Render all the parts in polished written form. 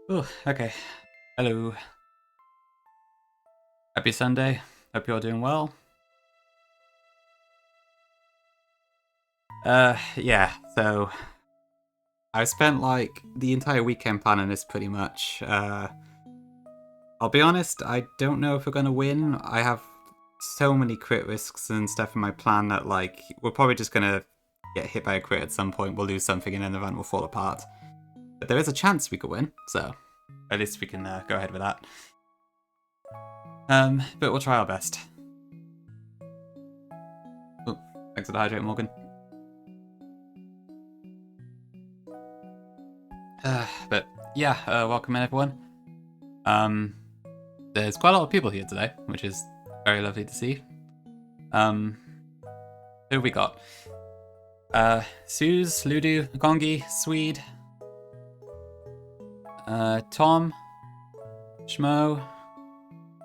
Oh, okay. Hello. Happy Sunday. Hope you're doing well. Yeah, so I spent like the entire weekend planning this pretty much. I'll be honest, I don't know if we're gonna win. I have so many crit risks and stuff in my plan that like we're probably just gonna get hit by a crit at some point, we'll lose something and then the run will fall apart. But there is a chance we could win, so at least we can go ahead with that. But we'll try our best. Oh, thanks for the hydrate, Morgan. But yeah, welcome in everyone. There's quite a lot of people here today, which is very lovely to see. Who have we got? Suze, Ludu, Gongi, Swede, Tom, Schmo,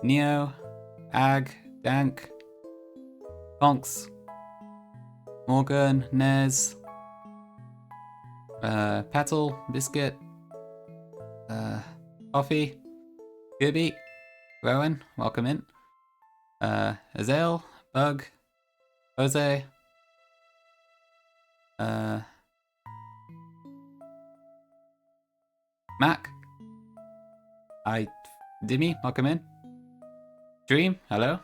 Neo, Ag, Dank, Tonks, Morgan, Nez, Petal, Biscuit, Coffee, Gibby, Rowan, welcome in, Azael, Bug, Jose, Mac, Dimmy, welcome in, Dream, hello,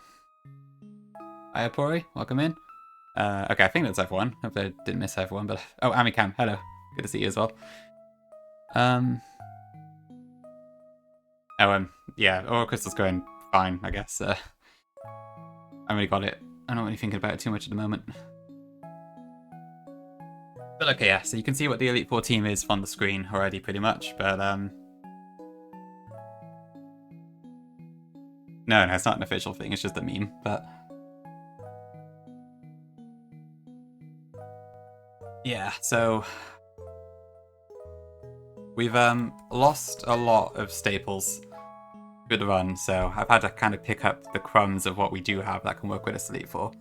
Ayapori, welcome in. Okay, I think that's everyone. Hope I didn't miss everyone, but oh, Amikam, hello, good to see you as well. Yeah, Aura Crystal's going fine, I guess. I haven't really got it. I'm not really thinking about it too much at the moment. But okay, yeah, so you can see what the Elite Four team is on the screen already, pretty much. But no, it's not an official thing. It's just a meme. But yeah, so we've lost a lot of staples through the run, so I've had to kind of pick up the crumbs of what we do have that can work with us Elite Four.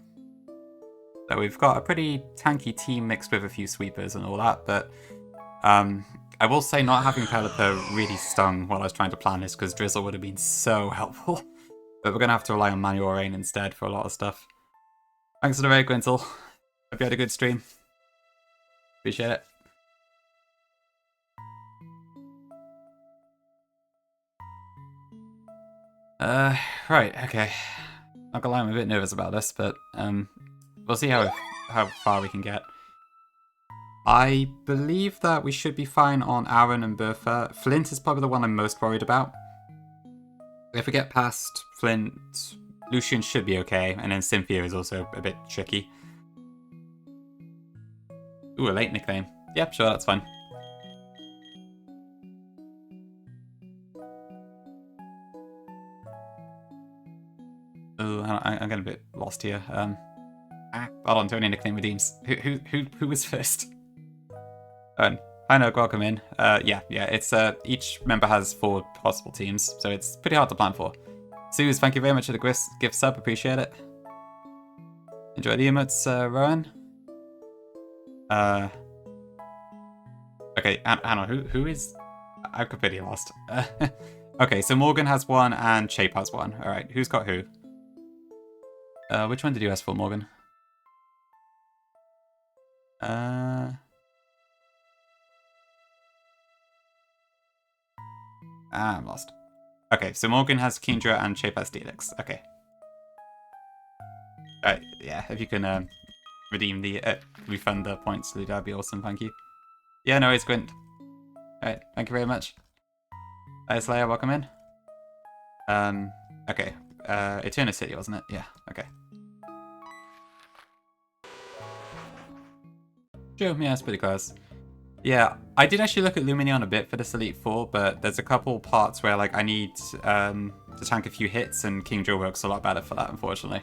So we've got a pretty tanky team mixed with a few sweepers and all that, but I will say not having Pelipper really stung while I was trying to plan this, because Drizzle would have been so helpful. But we're going to have to rely on Manual Rain instead for a lot of stuff. Thanks for the raid, Gwintle. Hope you had a good stream. Appreciate it. Right, okay. Not gonna lie, I'm a bit nervous about this, but we'll see how far we can get. I believe that we should be fine on Aaron and Bertha. Flint is probably the one I'm most worried about. If we get past Flint, Lucian should be okay, and then Cynthia is also a bit tricky. Ooh, a late nickname. Yep, sure, that's fine. Oh, I'm getting a bit lost here. Hold on, Tony nickname redeems. Who was first? Hi, Noak, welcome in. Yeah, it's each member has 4 possible teams, so it's pretty hard to plan for. Suze, thank you very much for the gift sub, appreciate it. Enjoy the emotes, Rowan. Okay, hang on, who is... I'm completely lost. Okay, so Morgan has 1 and Chape has 1. Alright, who's got who? Which one did you ask for, Morgan? I'm lost. Okay, so Morgan has Kendra and Chape has Delix. Okay. Alright, yeah, if you can redeem the refund the points, that'd be awesome, thank you. Yeah, no, it's Gwent. Alright, thank you very much. Hi, Slayer, welcome in. Okay. Eterna City, wasn't it? Yeah, okay. Sure, yeah, it's pretty close. Yeah, I did actually look at Luminion a bit for this Elite Four, but there's a couple parts where like I need to tank a few hits, and King Joe works a lot better for that, unfortunately.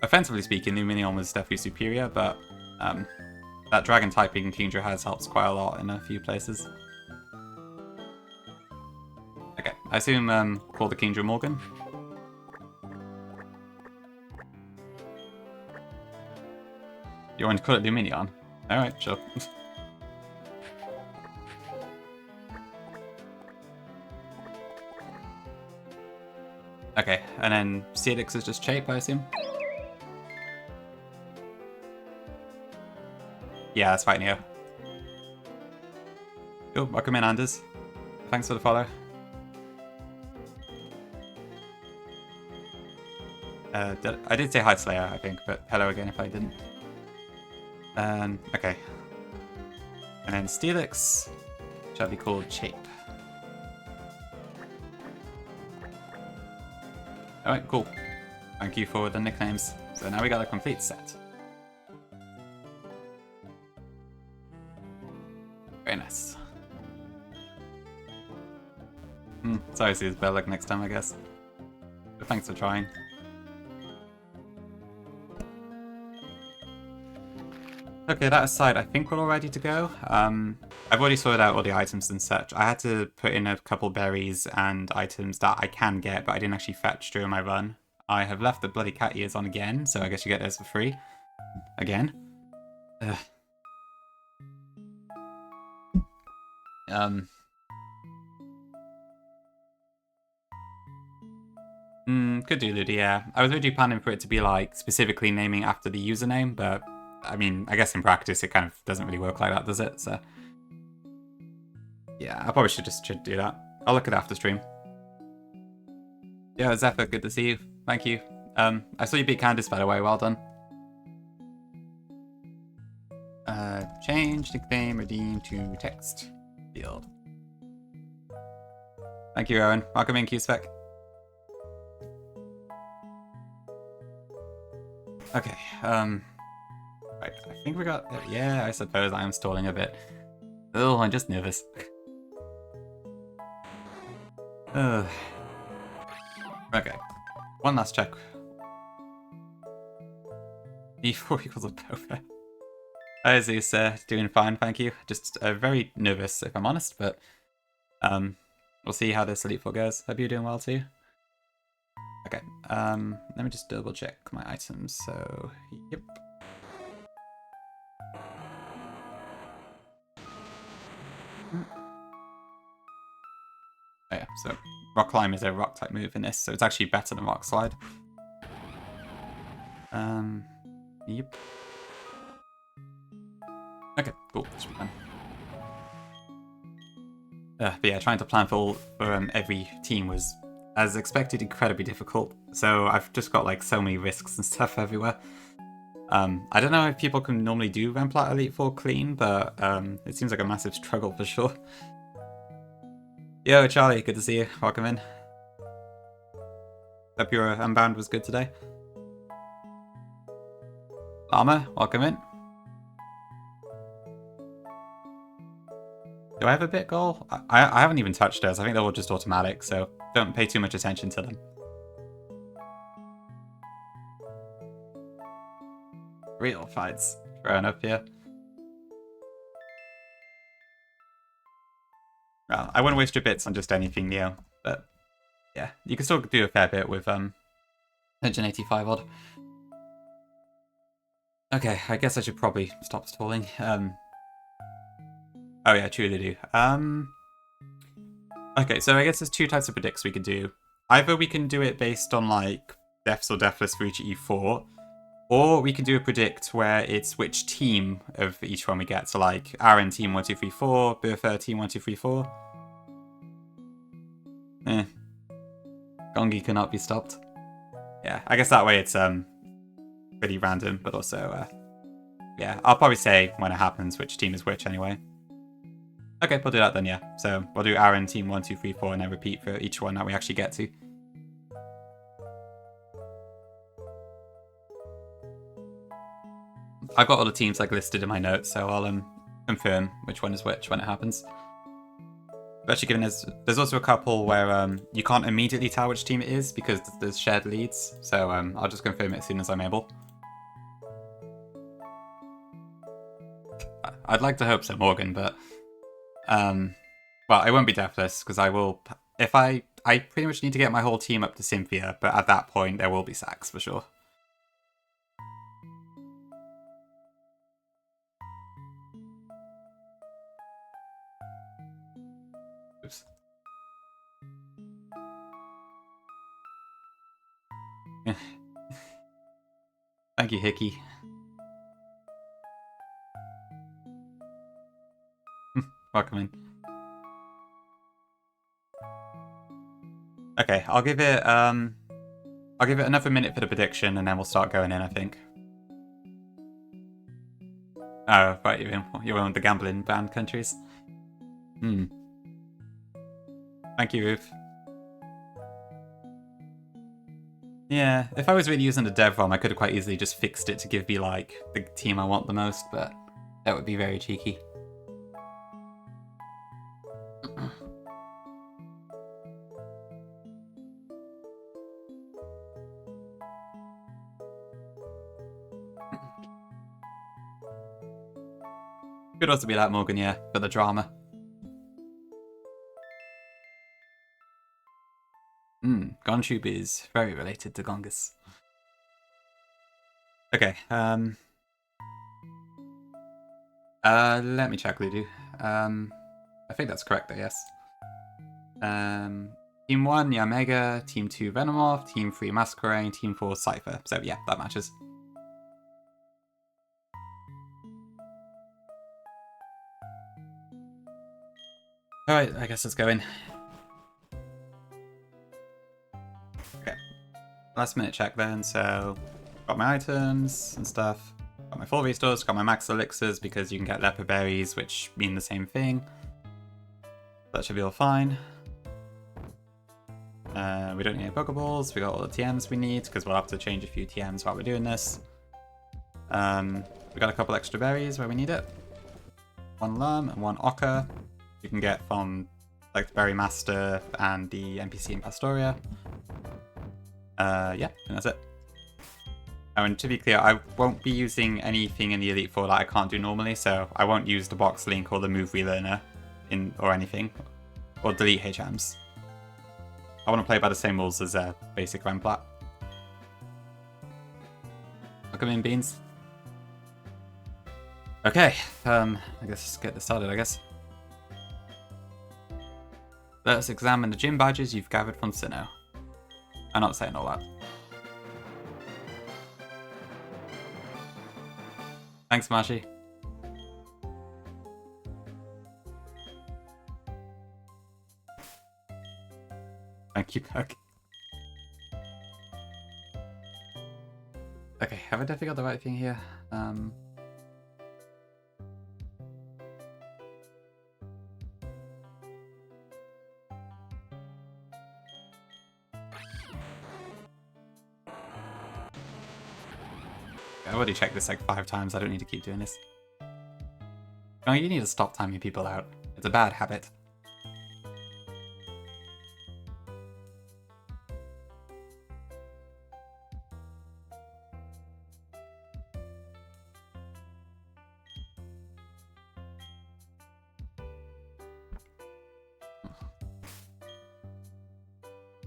Offensively speaking, Luminion was definitely superior, but that dragon typing Kingdra has helps quite a lot in a few places. Okay, I assume call the Kingdra Morgan. You want to call it Luminion? Alright, sure. Okay, and then Cedix is just Chape, I assume? Yeah, that's fine, yeah. Cool, welcome in, Anders. Thanks for the follow. I did say hi, Slayer, I think, but hello again if I didn't. Okay. And then Steelix shall be called Chape. Alright, cool. Thank you for the nicknames. So now we got a complete set. Very nice. Sorry to see his bad luck next time, I guess. But thanks for trying. Okay, that aside, I think we're all ready to go. I've already sorted out all the items and such. I had to put in a couple berries and items that I can get, but I didn't actually fetch during my run. I have left the bloody cat ears on again, so I guess you get those for free. Again. Ugh. Could do Ludi, yeah. I was originally planning for it to be like specifically naming after the username, but I mean, I guess in practice it kind of doesn't really work like that, does it? So yeah, I probably should do that. I'll look at it after stream. Yeah, Zephyr, good to see you. Thank you. I saw you beat Candice, by the way. Well done. Change nickname, redeem to text field. Thank you, Owen. Welcome in, QSpec. Okay, right, I think we got... Yeah, I suppose I am stalling a bit. Oh, I'm just nervous. Okay, one last check. E4 equals a Boba. Hi, Zeus, doing fine, thank you. Just very nervous, if I'm honest, but we'll see how this Elite Four goes. Hope you're doing well too. Okay, let me just double check my items, so, yep. Oh yeah, so Rock Climb is a rock type move in this, so it's actually better than Rock Slide. Yep. Okay, cool, that should be fun. But yeah, trying to plan for every team was, as expected, incredibly difficult. So I've just got like so many risks and stuff everywhere. I don't know if people can normally do Remplat Elite Four clean, but it seems like a massive struggle for sure. Yo, Charlie, good to see you. Welcome in. Hope your Unbound was good today. Llama, welcome in. Do I have a bit goal? I haven't even touched those. I think they're all just automatic, so don't pay too much attention to them. Real fights thrown up here. Well, I wouldn't waste your bits on just anything Neo, but yeah, you can still do a fair bit with 185 odd. Okay, I guess I should probably stop stalling. Oh yeah, truly do. Okay, so I guess there's two types of predicts we could do. Either we can do it based on like deaths or deathless for each E4, or we can do a predict where it's which team of each one we get. So like Aaron team 1, 2, 3, 4, Bertha team 1, 2, 3, 4. Gongi cannot be stopped. Yeah, I guess that way it's pretty random, but also yeah, I'll probably say when it happens which team is which anyway. Okay, we'll do that then, yeah. So we'll do Aaron team 1, 2, 3, 4 and then repeat for each one that we actually get to. I've got all the teams like listed in my notes, so I'll confirm which one is which when it happens. Especially given there's also a couple where you can't immediately tell which team it is because there's shared leads, so I'll just confirm it as soon as I'm able. I'd like to hope so, Morgan, but well, I won't be deathless because I will. If I pretty much need to get my whole team up to Cynthia, but at that point there will be sacks for sure. Oops. Thank you, Hickey. Welcome in. Okay, I'll give it another minute for the prediction, and then we'll start going in, I think. Oh, right, you're one of the gambling banned countries. Thank you, Ruth. Yeah, if I was really using the dev ROM, I could have quite easily just fixed it to give me, like, the team I want the most, but that would be very cheeky. Could also be that, Morgan, yeah, for the drama. Gonshub is very related to Gongus. Okay, let me check, Ludu. I think that's correct, though, yes. Team 1, Yamega, Team 2, Venomoth, Team 3, Masquerade, Team 4, Cypher. So yeah, that matches. Alright, I guess let's go in. Okay. Last minute check then, so got my items and stuff. Got my full restores, got my max elixirs because you can get leopard berries, which mean the same thing. That should be all fine. We don't need any Pokeballs, we got all the TMs we need, because we'll have to change a few TMs while we're doing this. We got a couple extra berries where we need it. 1 Lum and 1 Ochre. You can get from like the Berry Master and the NPC in Pastoria. Yeah, and that's it. Oh, and to be clear, I won't be using anything in the Elite Four that I can't do normally, so I won't use the box link or the move relearner or anything, or delete HMs. I want to play by the same rules as basic Remplat. Welcome in, Beans. Okay, I guess let's get this started, I guess. Let's examine the gym badges you've gathered from Sinnoh. I'm not saying all that. Thanks, Marshy. Thank you, Perk. Okay, have I definitely got the right thing here? I've already checked this like 5 times, I don't need to keep doing this. No, you need to stop timing people out. It's a bad habit.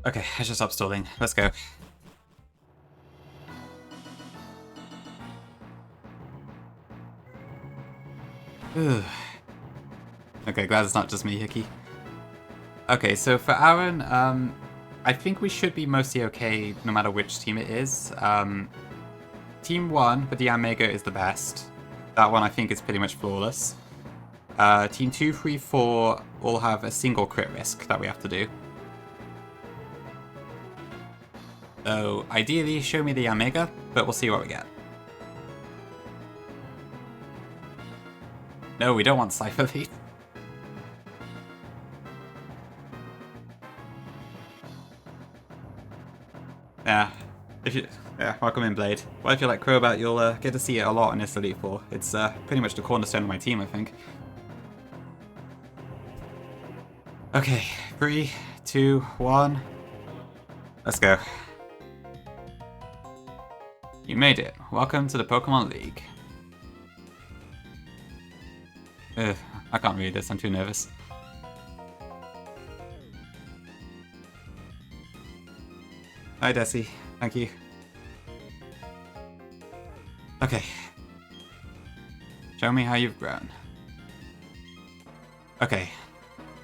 Okay, I should stop stalling. Let's go. Ugh. Okay, glad it's not just me, Hickey. Okay, so for Aaron, I think we should be mostly okay no matter which team it is. Team 1 with the Omega is the best. That one I think is pretty much flawless. Team 2, 3, 4 all have a single crit risk that we have to do. So ideally, show me the Omega, but we'll see what we get. No, we don't want Cypher Thief. Yeah, welcome in, Blade. Well, if you like Crobat, you'll get to see it a lot in this Elite Four. It's pretty much the cornerstone of my team, I think. Okay, 3, 2, 1. Let's go. You made it. Welcome to the Pokemon League. Ugh, I can't read this, I'm too nervous. Hi, Desi. Thank you. Okay. Show me how you've grown. Okay.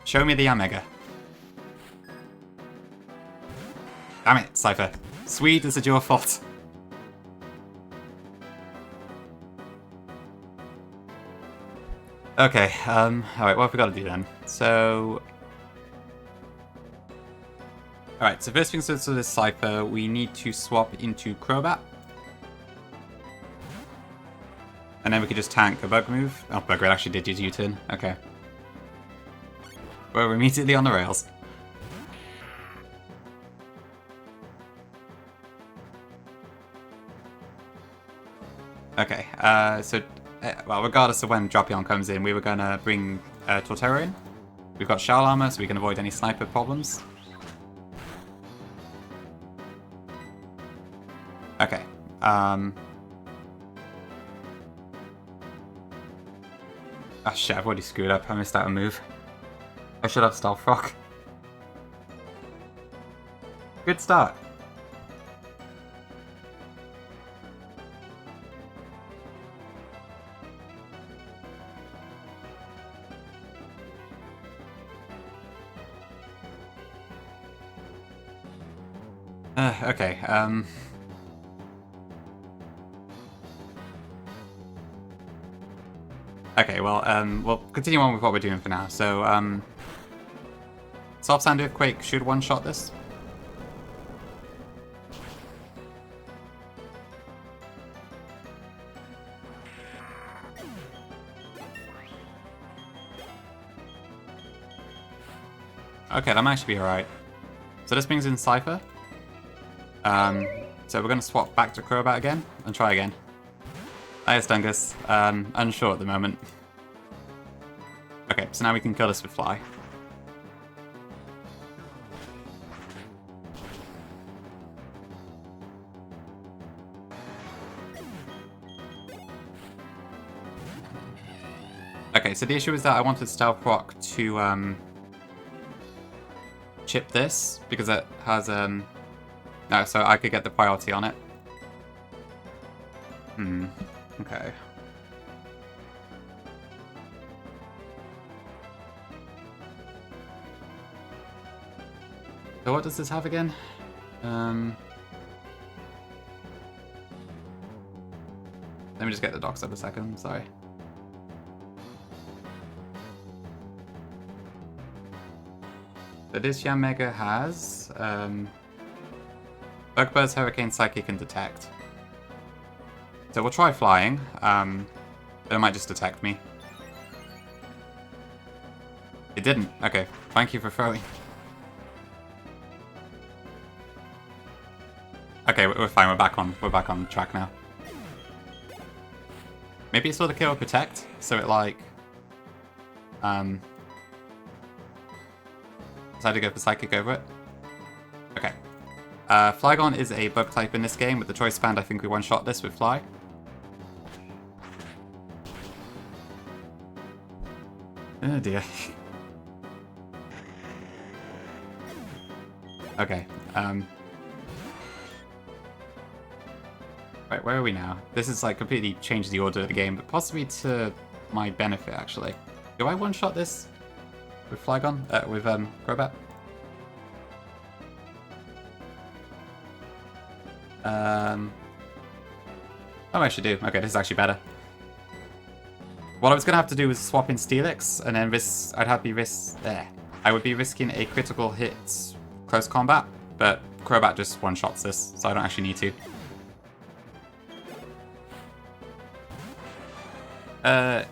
Show me the Omega. Damn it, Cypher. Sweet, is it your fault? Okay, alright, what have we got to do then? So... Alright, so first things first for this Cypher, we need to swap into Crobat. And then we could just tank a Bug move. Oh, Bug Raid actually did use U-turn. Okay. We're immediately on the rails. Okay, well, regardless of when Drapion comes in, we were going to bring Torterra in. We've got Shell Armor, so we can avoid any sniper problems. Okay. Oh shit, I've already screwed up. I missed out a move. I should have Stealth Rock. Good start. Okay, okay, well, we'll continue on with what we're doing for now. So, Soft Sand Earthquake should one-shot this. Okay, that might actually be alright. So this brings in Cypher. So we're going to swap back to Crobat again and try again. Hi, Stungus. Unsure at the moment. Okay, so now we can kill this with Fly. Okay, so the issue is that I wanted Stealth Rock to chip this because it has no, so I could get the priority on it. Okay. So what does this have again? Let me just get the docs up a second, sorry. So this Yanmega has Bugbear's Hurricane, Psychic, and Detect. So we'll try flying, but it might just detect me. It didn't. Okay, thank you for throwing. Okay, we're fine. We're back on track now. Maybe it's saw the kill Protect, so it like decided to go for Psychic over it. Okay. Flygon is a bug type in this game. With the Choice Band, I think we one-shot this with Fly. Oh dear. Okay. Right, where are we now? This is like completely changed the order of the game, but possibly to my benefit actually. Do I one-shot this with Flygon? With Crobat? Oh, I should do. Okay, this is actually better. What I was gonna have to do was swap in Steelix, and then I would be risking a critical hit close combat, but Crobat just one-shots this, so I don't actually need to.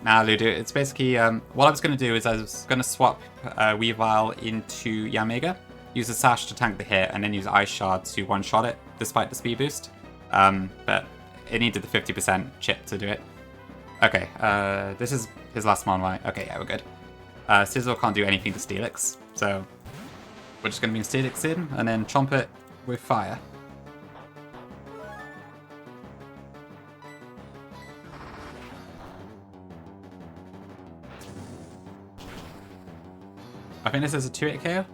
Nah, Ludo, it's basically, what I was gonna do is I was gonna swap Weavile into Yanmega, use a Sash to tank the hit, and then use Ice Shard to one-shot it, despite the speed boost. But it needed the 50% chip to do it. Okay, this is his last mon, right? Okay, yeah, we're good. Sizzle can't do anything to Steelix, so we're just going to be Steelix in, and then chomp it with fire. I think this is a 2-hit KO.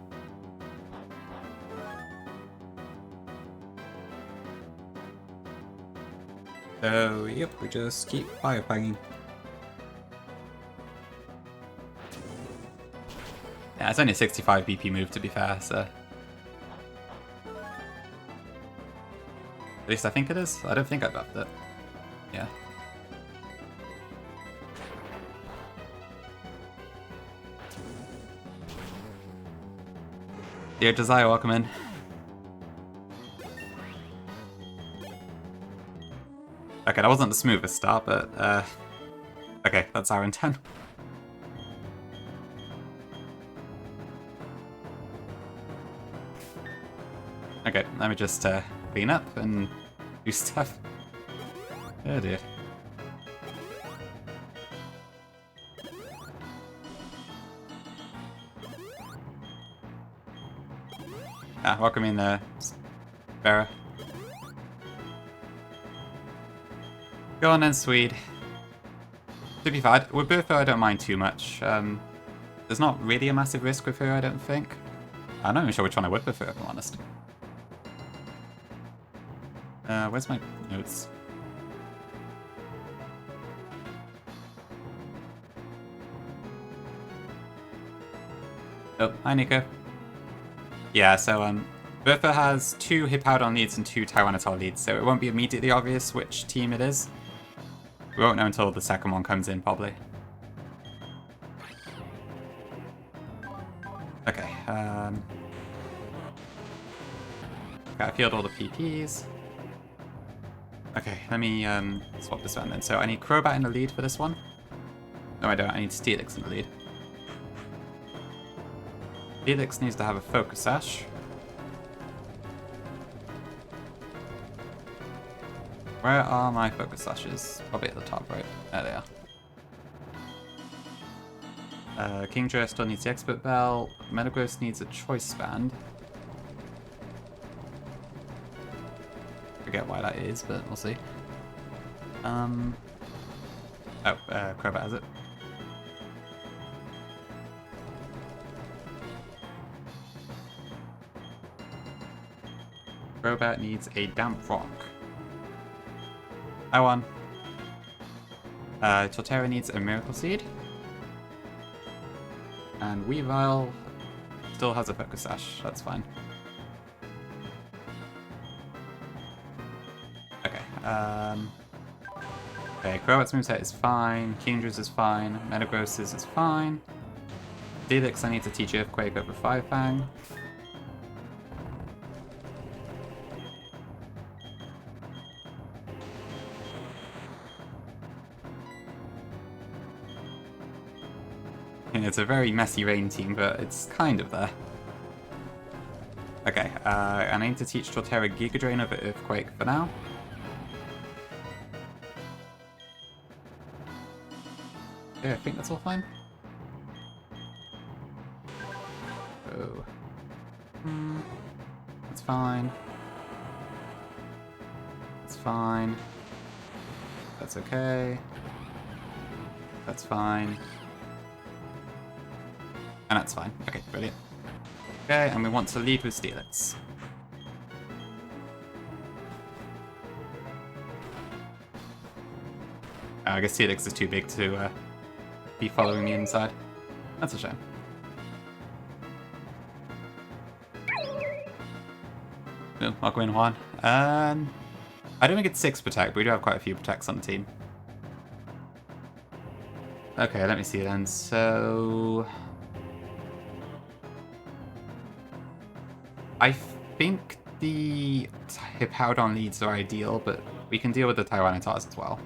So, yep, we just keep fire banging. Yeah, it's only a 65 BP move to be fair, so... At least I think it is. I don't think I buffed it. Yeah. Dear Josiah, welcome in. Okay, that wasn't the smoothest start, but, okay, that's our intent. Okay, let me just, clean up and do stuff. Oh dear. Ah, welcome in, Vera. Go on then, Swede. To be fair, with Bertha I don't mind too much. There's not really a massive risk with her, I don't think. I'm not even sure which one I would prefer, if I'm honest. Where's my notes? Oh, hi Nico. Yeah, so Bertha has 2 Hippowdon leads and 2 Tyranitar leads, so it won't be immediately obvious which team it is. We won't know until the second one comes in, probably. Okay, okay, I fielded all the PPs. Okay, let me swap this one then. So I need Crobat in the lead for this one. No, I don't. I need Steelix in the lead. Steelix needs to have a Focus Sash. Where are my Focus Sashes? Probably at the top, right? There they are. Kingdra still needs the Expert Bell. Metagross needs a Choice Band. Forget why that is, but we'll see. Crobat has it. Crobat needs a Damp Rock. I won. Torterra needs a Miracle Seed. And Weavile still has a Focus Sash, that's fine. Okay, okay, Crobat's moveset is fine, Kingdra's is fine, Metagross's is fine. Steelix, I need to teach Earthquake over Fire Fang. It's a very messy rain team, but it's kind of there. Okay, and I need to teach Torterra Giga Drain over Earthquake for now. Yeah, I think that's all fine. Oh. That's fine. That's fine. That's okay. That's fine. And that's fine. Okay, brilliant. Okay, and we want to lead with Steelix. I guess Steelix is too big to be following me inside. That's a shame. No, I'll go in Juan. I don't think it's 6 protect, but we do have quite a few protects on the team. Okay, let me see then. So I think the Hippowdon leads are ideal, but we can deal with the Tyrannotars as well.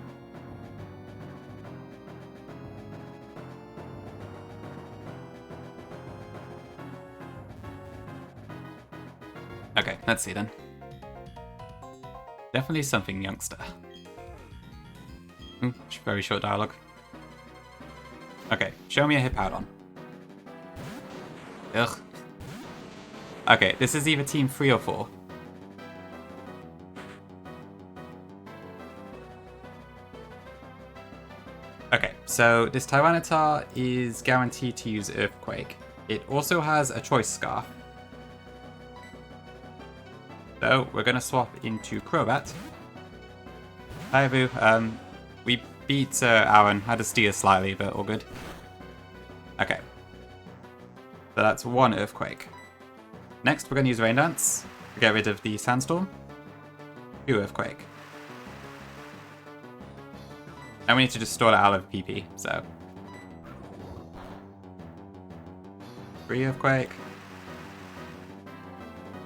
Okay, let's see then. Definitely something youngster. Very short dialogue. Okay, show me a Hippowdon. Ugh. Okay, this is either team 3 or 4. Okay, so this Tyranitar is guaranteed to use Earthquake. It also has a Choice Scarf. So we're going to swap into Crobat. Hi, Boo. We beat Aaron. Had to steer slightly, but all good. Okay. So that's 1 Earthquake. Next, we're going to use Rain Dance to get rid of the Sandstorm. 2 Earthquake. And we need to just store that out of PP, so. 3 Earthquake.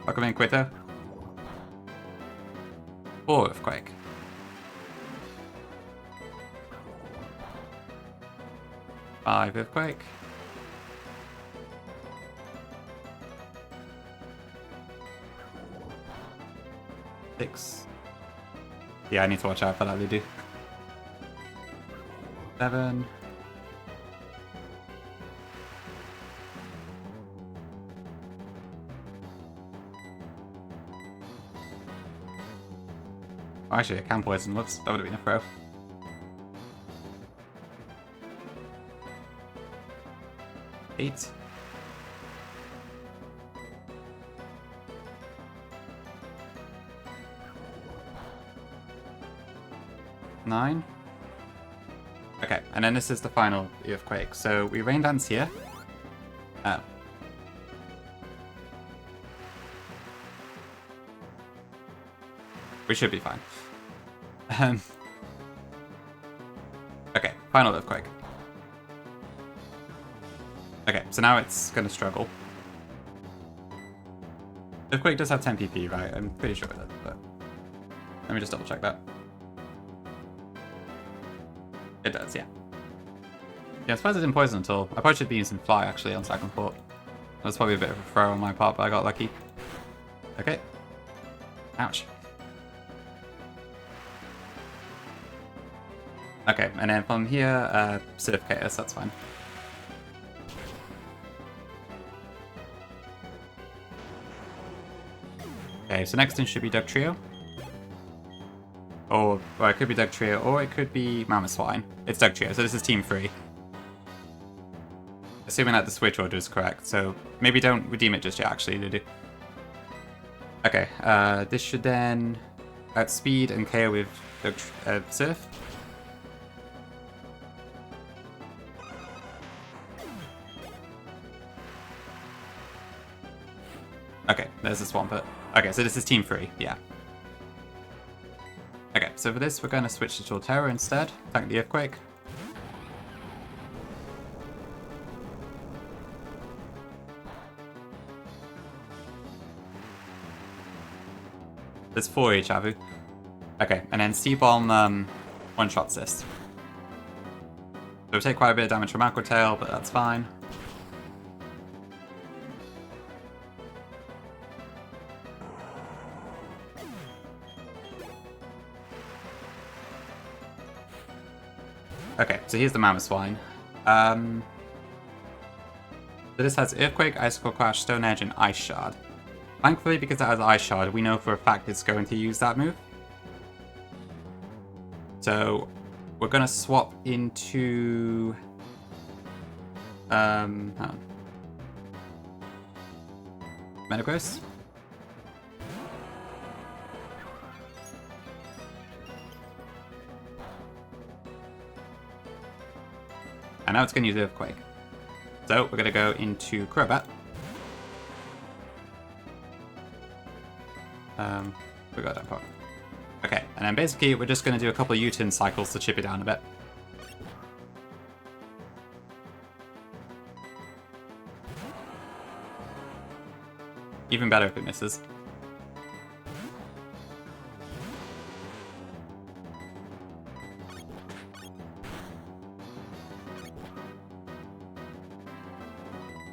Pokemon Quito. 4 Earthquake. 5 Earthquake. 6. Yeah, I need to watch out for that, Ludu. 7. Oh, actually, I can poison. Whoops, that would have been a throw. 8. 9. Okay, and then this is the final Earthquake. So we Rain Dance here. Oh. We should be fine. Okay, final Earthquake. Okay, so now it's gonna struggle. Earthquake does have 10 PP, right? I'm pretty sure it does, but let me just double check that. It does, yeah. Yeah, I suppose it didn't poison at all. I probably should be using Fly, actually, on second thought. That's probably a bit of a throw on my part, but I got lucky. Okay. Ouch. Okay, and then from here, Surf Chaos, that's fine. Okay, so next in should be Dugtrio. Or, well, it could be Dugtrio, or it could be Mamoswine. It's Dugtrio, so this is Team 3. Assuming that the switch order is correct, so maybe don't redeem it just yet, actually, Ludu. Okay, this should then outspeed and KO with Surf. Okay, there's the Swampert. Okay, so this is Team 3, yeah. Okay, so for this, we're going to switch to Torterra instead. Thank the Earthquake. There's 4 each, Avu. Okay, and then C-Bomb one-shots this. So we take quite a bit of damage from Aqua Tail, but that's fine. Okay, so here's the Mammoth Swine. So this has Earthquake, Icicle Crash, Stone Edge, and Ice Shard. Thankfully, because it has Ice Shard, we know for a fact it's going to use that move. So we're going to swap into... Metagross. And now it's going to use Earthquake. So we're going to go into Crobat. We got that part. Okay, and then basically we're just going to do a couple of U-turn cycles to chip it down a bit. Even better if it misses.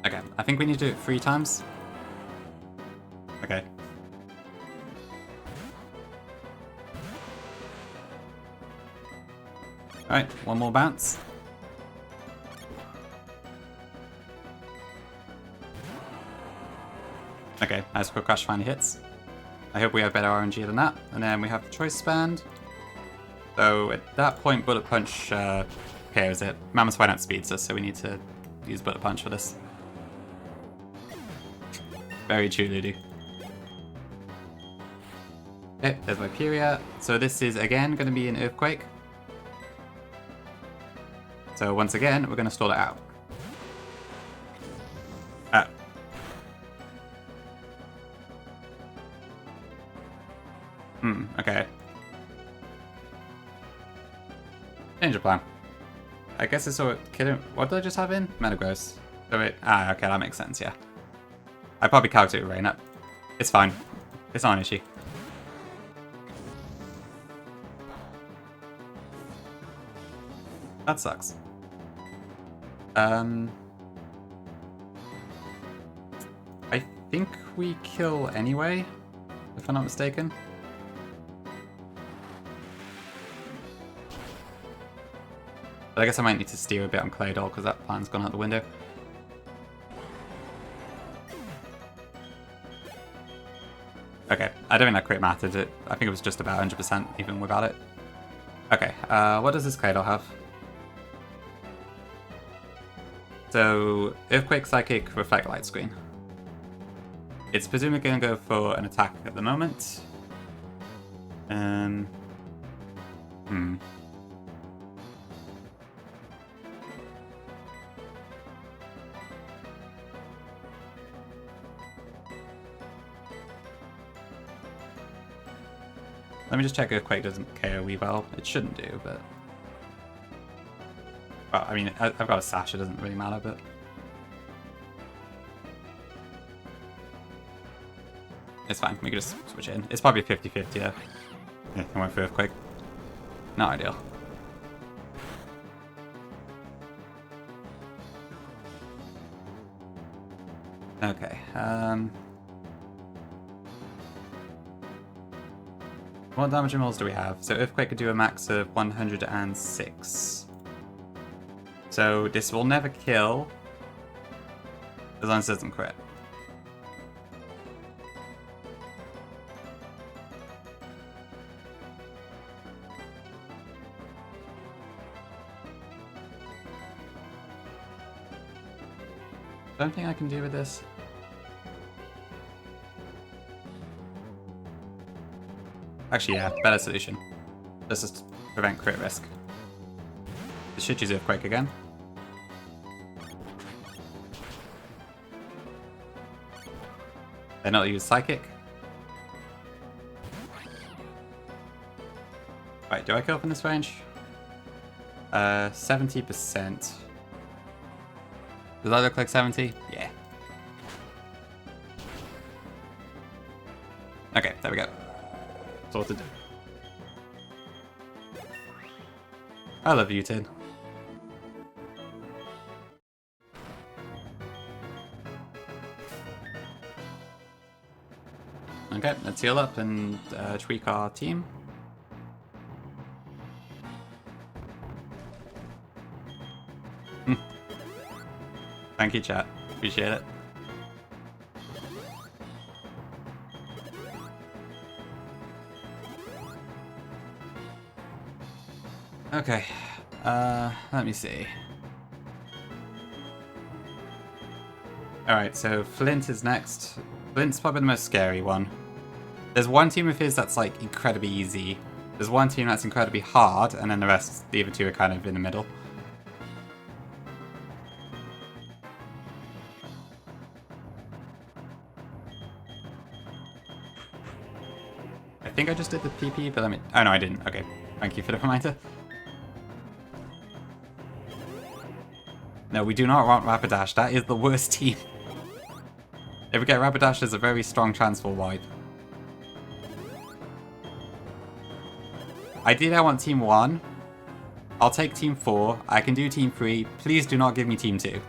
Okay, I think we need to do it 3 times. Okay. Alright, one more bounce. Okay, Icicle Crash finally hits. I hope we have better RNG than that. And then we have the Choice Band. So at that point, Bullet Punch KOs it. Mammoth Swine outspeeds us, so we need to use Bullet Punch for this. Very true, Ludu. Okay, there's Viperia. So this is again going to be an Earthquake. So once again, we're going to stall it out. Okay. Change of plan. I guess it's sort of killing. What did I just have in? Metagross. So it. Okay, that makes sense, yeah. I probably calculated Rain up. It's fine. It's not an issue. That sucks. I think we kill anyway, if I'm not mistaken. But I guess I might need to steer a bit on Claydol because that plan's gone out the window. Okay, I don't think that crit mattered. I think it was just about 100% even without it. Okay, what does this Claydol have? So, Earthquake, Psychic, Reflect, Light Screen. It's presumably going to go for an attack at the moment. Let me just check Earthquake doesn't KO Weavile. It shouldn't do, but... Well, I mean, I've got a Sash, it doesn't really matter, but... It's fine, we can just switch it in. It's probably 50-50, yeah. Yeah, I went for Earthquake. Not ideal. Okay, what damage and rolls do we have? So Earthquake could do a max of 106. So this will never kill, as long as it doesn't crit. Is there anything I can do with this? Actually, yeah, better solution. Let's just prevent crit risk. This should use Earthquake again. Then I'll use Psychic. Right, do I kill from this range? 70%. Does that look like 70? Yeah. Okay, there we go. Sorted. I love you, Tin. Okay, let's heal up and tweak our team. Thank you, chat. Appreciate it. Okay, let me see. Alright, so Flint is next. Flint's probably the most scary one. There's one team of his that's like incredibly easy. There's one team that's incredibly hard, and then the rest, the other two are kind of in the middle. I think I just did the PP, but let me... Oh no, I didn't. Okay, thank you for the reminder. No, we do not want Rapidash. That is the worst team. If we get Rapidash, there's a very strong chance for wipe. Ideally, I want Team 1. I'll take Team 4. I can do Team 3. Please do not give me Team 2.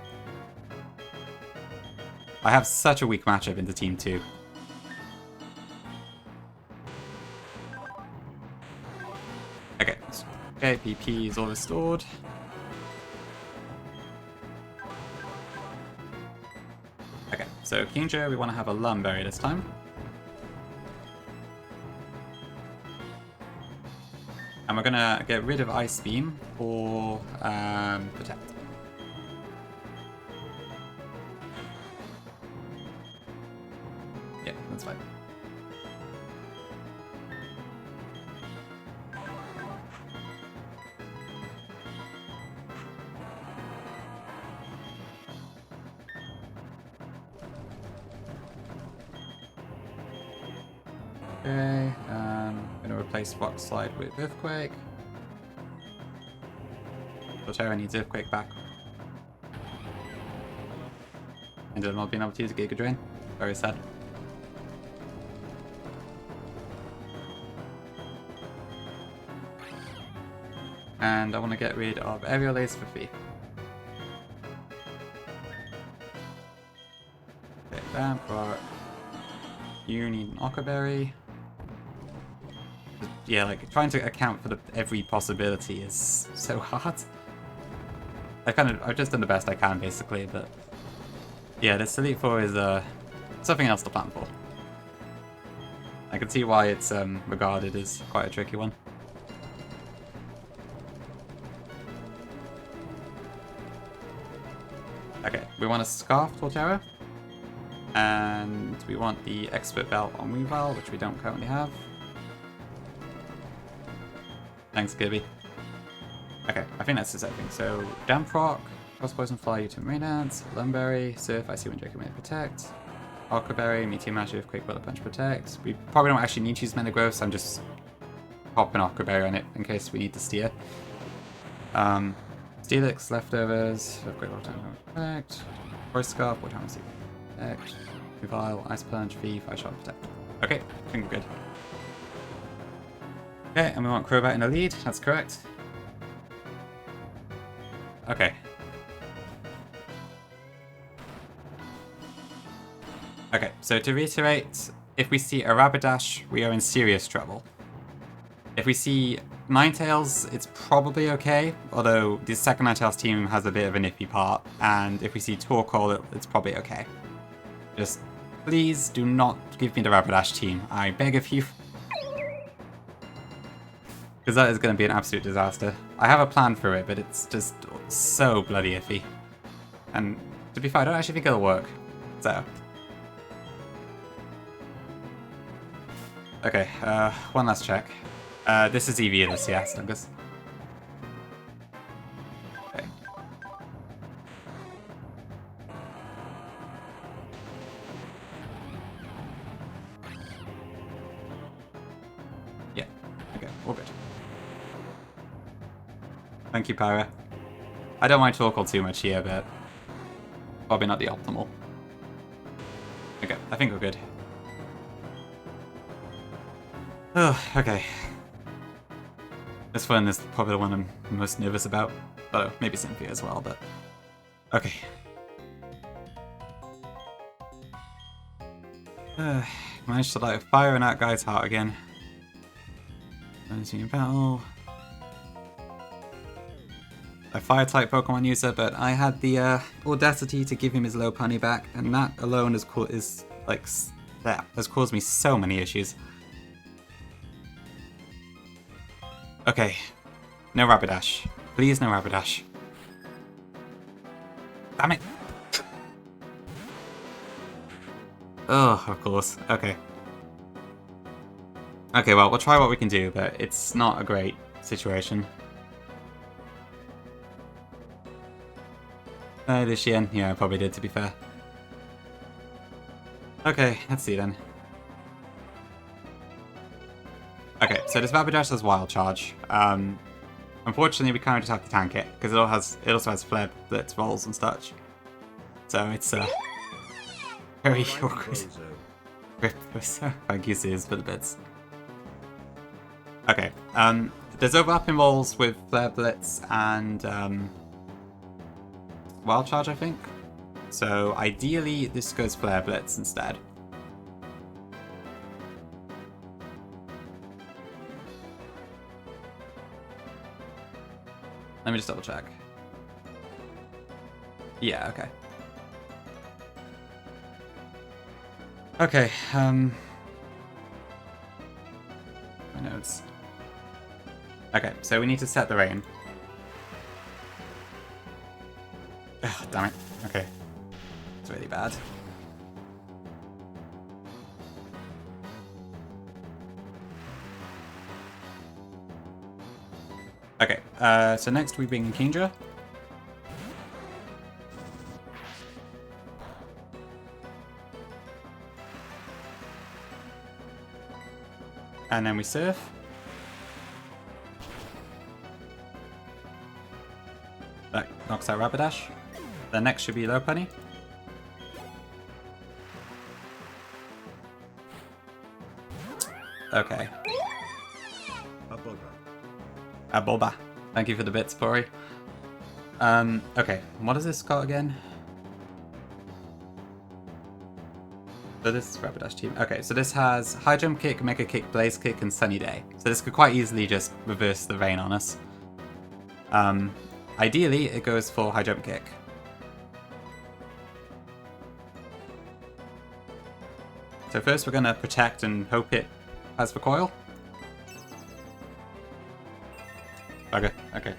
I have such a weak matchup into Team 2. Okay. Okay, PP is all restored. Okay, so Kingjo, we want to have a Lumberry this time. And we're gonna get rid of Ice Beam for Protect. Yeah, that's fine. Okay, I'm gonna replace Rock Slide with Earthquake. Torterra needs Earthquake back. Ended up not being able to use a Giga Drain. Very sad. And I want to get rid of Aerial Ace for free. Okay, Vamp Rock. You need an Occa Berry. Yeah, like, trying to account for every possibility is so hard. I've just done the best I can, basically, but... Yeah, this Elite Four is, something else to plan for. I can see why it's, regarded as quite a tricky one. Okay, we want a Scarf Torterra. And we want the Expert Belt on Weavile, which we don't currently have. Thanks, Gibby. Okay, I think that's just everything. So, Damp Rock, Frost Poison Fly, Utum Raynance, Lumberry, Surf, Icy Wind, Draco May Protect, Occa Berry, Meteor Mash, Earthquake, Bullet Punch Protect. We probably don't actually need to use Meta Growth, so I'm just popping Occa Berry on it in case we need to steer. Steelix, Leftovers, Earthquake, Water Time Protect, Forest Scarf, Water Time Protect, Weavile, Ice Punch, Thief, Ice Shot Protect. Okay, I think we're good. Okay, and we want Crobat in the lead, that's correct. Okay. Okay, so to reiterate, if we see a Rapidash, we are in serious trouble. If we see Ninetales, it's probably okay, although the second Ninetales team has a bit of an iffy part, and if we see Torkoal, it's probably okay. Just please do not give me the Rapidash team, I beg of you. Because that is going to be an absolute disaster. I have a plan for it, but it's just so bloody iffy. And to be fair, I don't actually think it'll work. So. Okay, one last check. This is EV-less, yes, Dungus. Okay. Yeah, okay, all good. Thank you, Pyra. I don't mind Torkoal too much here, but probably not the optimal. Okay, I think we're good. Oh, okay. This one is probably the one I'm most nervous about. Oh, maybe Cynthia as well, but... Okay. Managed to light a fire in that guy's heart again. Losing in battle. A fire-type Pokemon user, but I had the audacity to give him his low punny back, and that alone has caused me so many issues. Okay, no Rapidash. Please, no Rapidash. Damn it! Oh, of course. Okay. Okay, well, we'll try what we can do, but it's not a great situation. Did she end? Yeah, I probably did, to be fair. Okay, let's see then. Okay, so this Rapidash has Wild Charge. Unfortunately, we kind of just have to tank it, because it also has Flare Blitz rolls and such. So it's very awkward. Thank you, Sears, for the bits. Okay, there's overlapping rolls with Flare Blitz and Wild Charge, I think. So ideally, this goes Flare Blitz instead. Let me just double check. Yeah, okay. Okay, my notes. Okay, so we need to set the rain. Ugh, damn it. Okay. It's really bad. Okay, so next we bring Kingdra. And then we surf. That knocks out Rapidash. The next should be Lopunny. Okay. Bulba. Thank you for the bits, Pori. Okay, what has this got again? So this is Rapidash team. Okay, so this has High Jump Kick, Mega Kick, Blaze Kick, and Sunny Day. So this could quite easily just reverse the rain on us. Ideally, it goes for High Jump Kick. So first we're going to protect and hope it has Recoil. Okay, okay.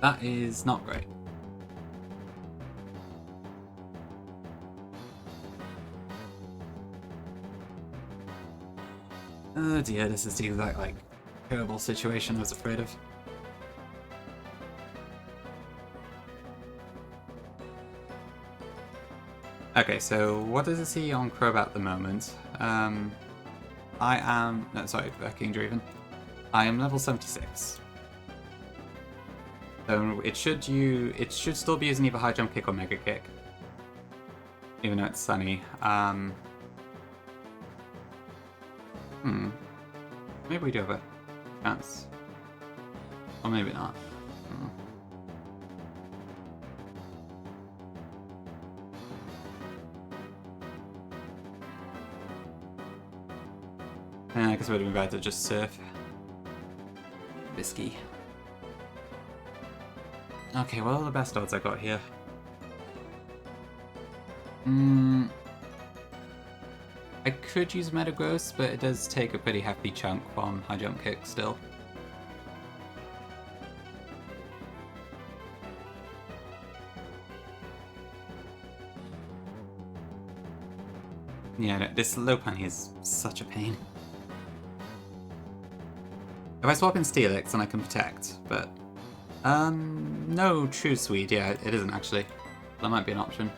That is not great. Oh dear, this is the exact, terrible situation I was afraid of. Okay, so what does it see on Crobat at the moment? Kingdra even. I am level 76. So it should still be using either High Jump Kick or Mega Kick. Even though it's sunny. Maybe we do have a chance. Or maybe not. I guess it would have been better to just surf. Bisky. Okay, what are the best odds I got here? I could use Metagross, but it does take a pretty hefty chunk from High Jump Kick still. Yeah, no, this Lopunny is such a pain. If I swap in Steelix, then I can protect, but... no True Sweet, yeah, it isn't actually. That might be an option.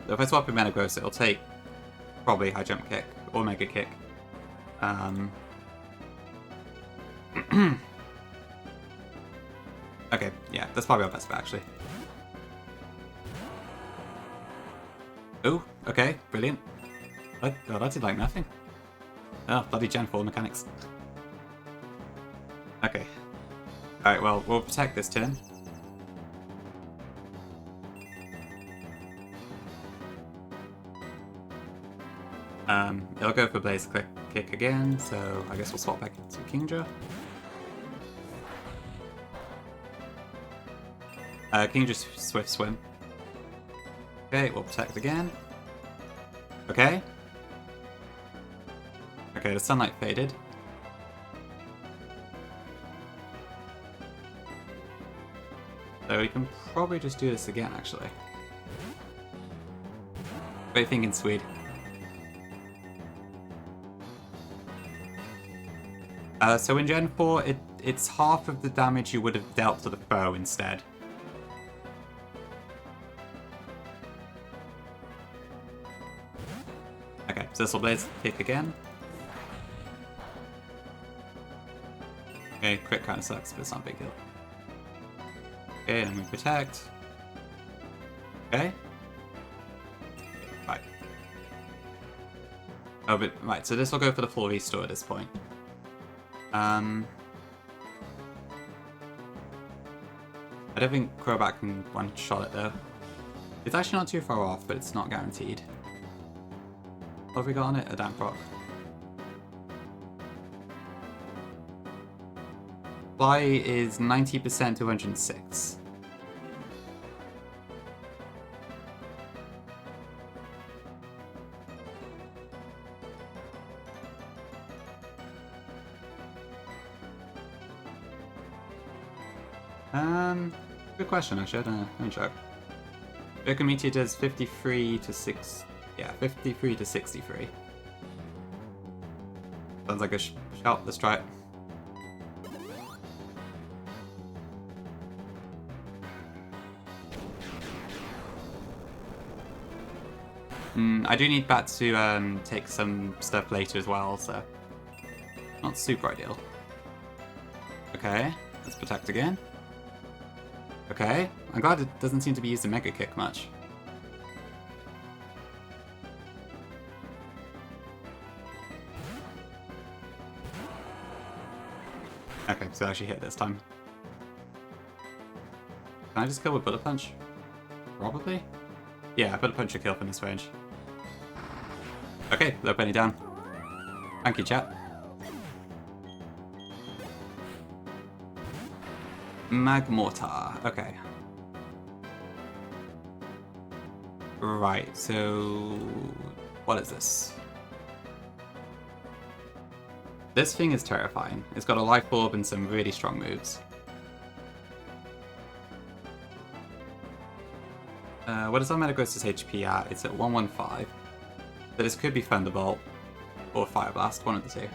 If I swap in Metagross, it'll take probably High Jump Kick or Mega Kick. Okay, yeah, that's probably our best bet, actually. Oh, okay, brilliant. Oh, that did like nothing. Oh, bloody Gen 4 mechanics. Okay. Alright, well, we'll protect this turn. It'll go for Blaze Kick again, so I guess we'll swap back into Kingdra. Kingdra Swift Swim. Okay, we'll protect again. Okay. Okay, the sunlight faded. So we can probably just do this again, actually. What are you thinking, Swede? So in Gen 4, it's half of the damage you would have dealt to the foe instead. Okay, so this will Blaze Kick again. Okay, crit kind of sucks, but it's not a big deal. Okay, and we protect. Okay. Right. Oh, but right, so this will go for the full restore at this point. I don't think Crobat can one-shot it though. It's actually not too far off, but it's not guaranteed. What have we got on it? A Damp Rock. Fly is 90% to 106. Good question, actually. I don't know. Let me check. Broken Meteor does 53 to 6. Yeah, 53 to 63. Sounds like a shout. Let's try it. I do need Bat to take some stuff later as well, so not super ideal. Okay, let's protect again. Okay, I'm glad it doesn't seem to be used in Mega Kick much. Okay, so I actually hit this time. Can I just kill with Bullet Punch? Probably? Yeah, Bullet Punch should kill from this range. Okay, low penny down. Thank you, chat. Magmortar, okay. Right, so what is this? This thing is terrifying. It's got a Life Orb and some really strong moves. What is our Metagross's HP at? It's at 115. So this could be Thunderbolt or Fire Blast, one of the two.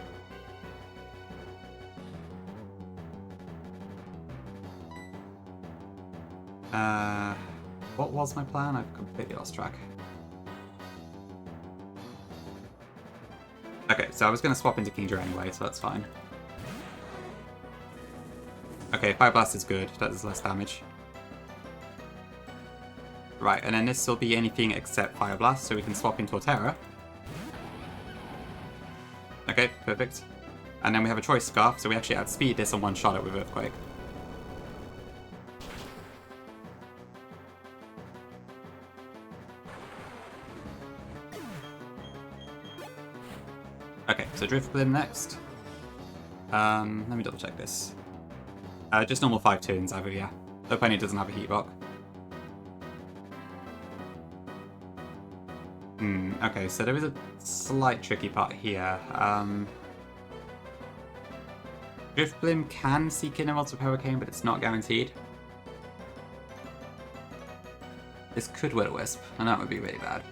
What was my plan? I've completely lost track. Okay, so I was going to swap into Kingdra anyway, so that's fine. Okay, Fire Blast is good. That does less damage. Right, and then this will be anything except Fire Blast, so we can swap into Torterra. Okay, perfect. And then we have a Choice Scarf, so we actually outspeed this and one-shot it with Earthquake. Okay, so Drifblim next. Let me double check this. Just normal 5 turns either, yeah. The opponent doesn't have a Heat Rock. Okay, so there is a slight tricky part here. Drifblim can seek in a multiple Hurricane, but it's not guaranteed. This could Will-O-Wisp, and that would be really bad.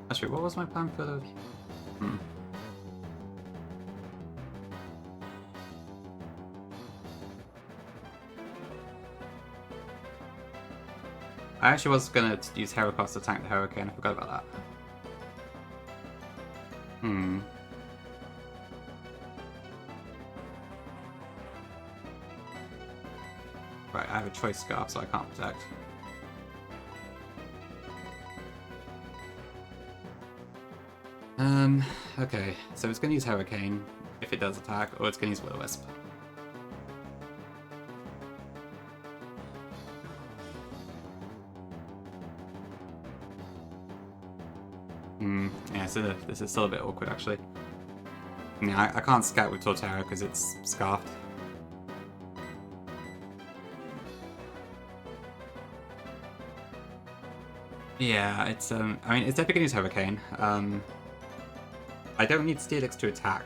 Actually, what was my plan for the... I actually was gonna use Heracross to tank the Hurricane, I forgot about that. Right, I have a Choice Scarf, so I can't protect. Okay, so it's gonna use Hurricane if it does attack, or it's gonna use Will-O-Wisp. Yeah, so this is still a bit awkward actually. Yeah, I can't scout with Torterra because it's Scarfed. Yeah, it's I mean, it's definitely gonna use Hurricane. I don't need Steelix to attack.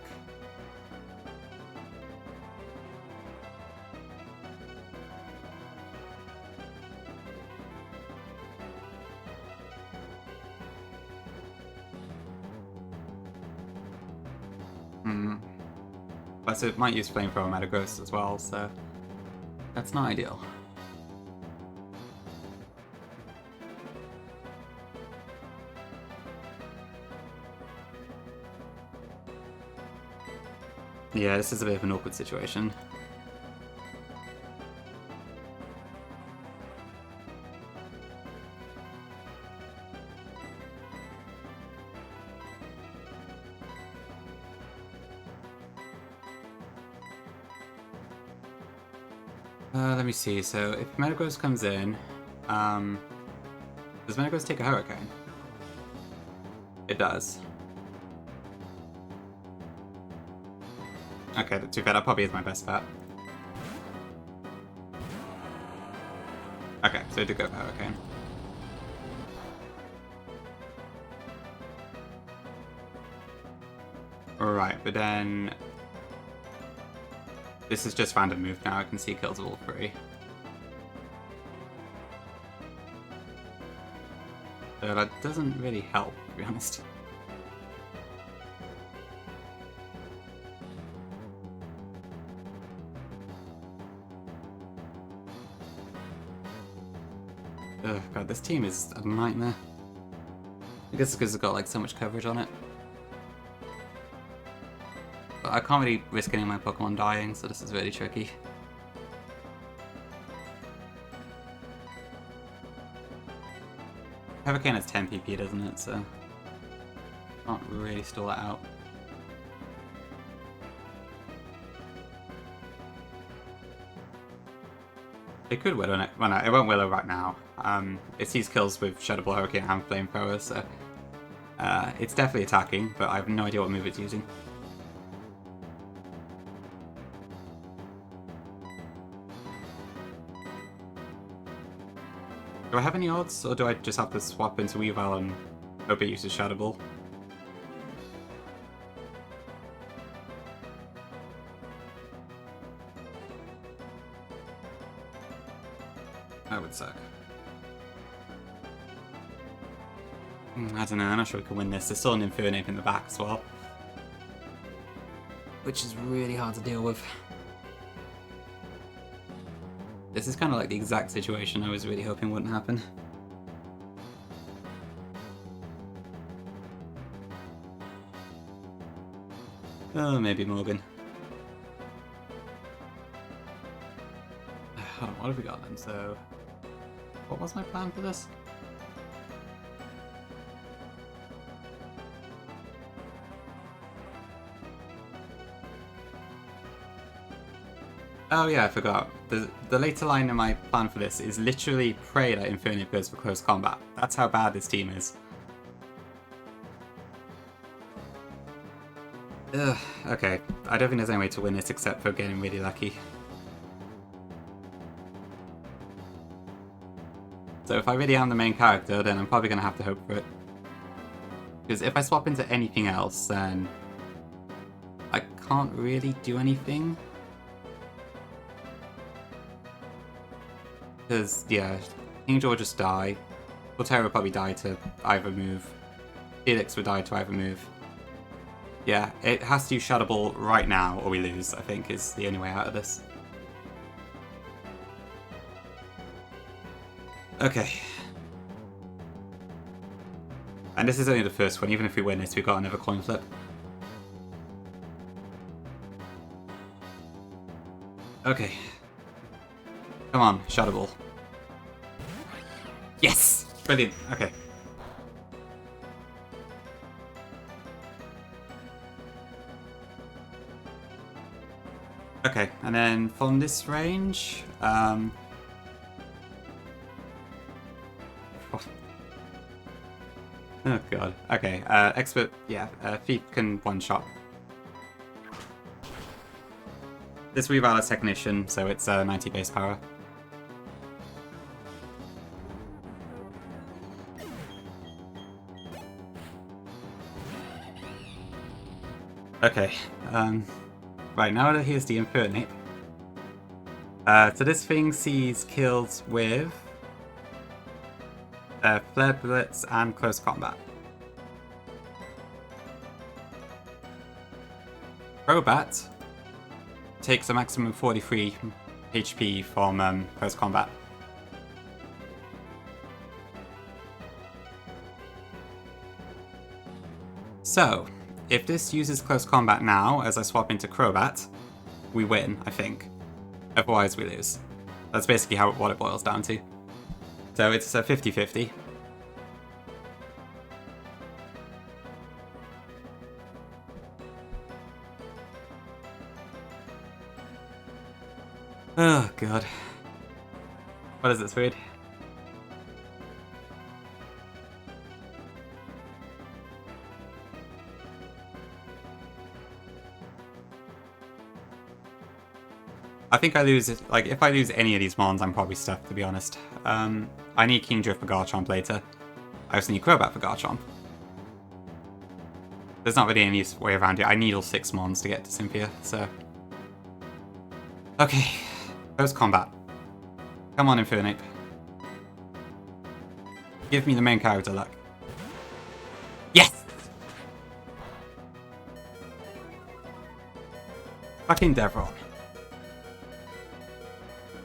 Plus it might use Flamethrower Metagross as well, so that's not ideal. Yeah, this is a bit of an awkward situation. Let me see, so if Metagross comes in, does Metagross take a Hurricane? It does. Okay, too bad, that probably is my best bet. Okay, so I did go for Hurricane. Alright, but then... This is just random move now, I can see kills of all three. So that doesn't really help, to be honest. Ugh, god, this team is a nightmare. I guess it's because it's got like so much coverage on it. But I can't really risk any of my Pokemon dying, so this is really tricky. Hurricane has 10 PP, doesn't it? So can't really stall that out. It could Willow it. Well, no, it won't Willow right now. It sees kills with Shadow Ball, Hurricane, and Flamethrower, so it's definitely attacking, but I have no idea what move it's using. Do I have any odds, or do I just have to swap into Weavile and hope it uses Shadow Ball? That would suck. I don't know, I'm not sure we can win this. There's still an Infernape in the back as well. Which is really hard to deal with. This is kind of like the exact situation I was really hoping wouldn't happen. Oh, maybe Morgan. Hold on, what have we got then? So, what was my plan for this? Oh yeah, I forgot. The later line in my plan for this is literally pray that Infernape goes for close combat. That's how bad this team is. Ugh, okay. I don't think there's any way to win this except for getting really lucky. So if I really am the main character, then I'm probably going to have to hope for it. Because if I swap into anything else, then I can't really do anything. Because, yeah, Angel will just die. Torterra will probably die to either move. Felix would die to either move. Yeah, it has to use Shadow Ball right now or we lose, I think, is the only way out of this. Okay, And this is only the first one. Even if we win this, we've got another coin flip. Okay. Come on, Shadow Ball. Yes! Brilliant. Okay. Okay, and then from this range, oh god. Okay, expert, yeah, feet can one-shot. This reval is Technician, so it's 90 base power. Okay, right, now that here's the Infernate. So this thing sees kills with Flare Bullets and Close Combat. Crobat takes a maximum 43 HP from Close Combat. So, if this uses Close Combat now, as I swap into Crobat, we win, I think. Otherwise, we lose. That's basically what it boils down to. So it's a 50-50. Oh, God. What is this, food? I think I lose it. Like, if I lose any of these mons, I'm probably stuck, to be honest. I need Kingdra for Garchomp later. I also need Crobat for Garchomp. There's not really any way around it. I need all 6 mons to get to Cynthia, so... Okay. Close Combat. Come on, Infernate. Give me the main character luck. Yes! Fucking Devron.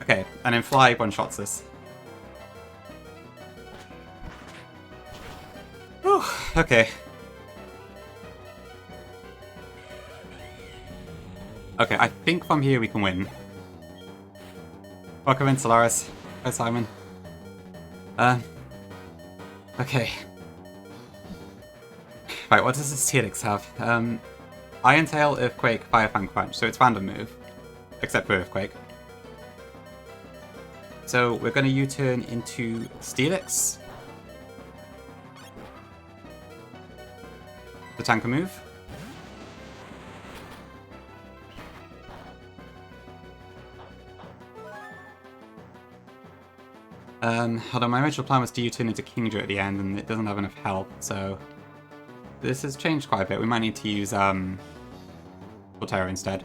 Okay, and then Fly one-shots this. Whew, okay. Okay, I think from here we can win. Welcome in, Solaris. Hi, Simon. Okay. Right, what does this Helix have? Iron Tail, Earthquake, Fire Fang Crunch, so it's random move. Except for Earthquake. So we're going to U-turn into Steelix. The tank can move. Although my original plan was to U-turn into Kingdra at the end, and it doesn't have enough health, so this has changed quite a bit. We might need to use Volterra instead.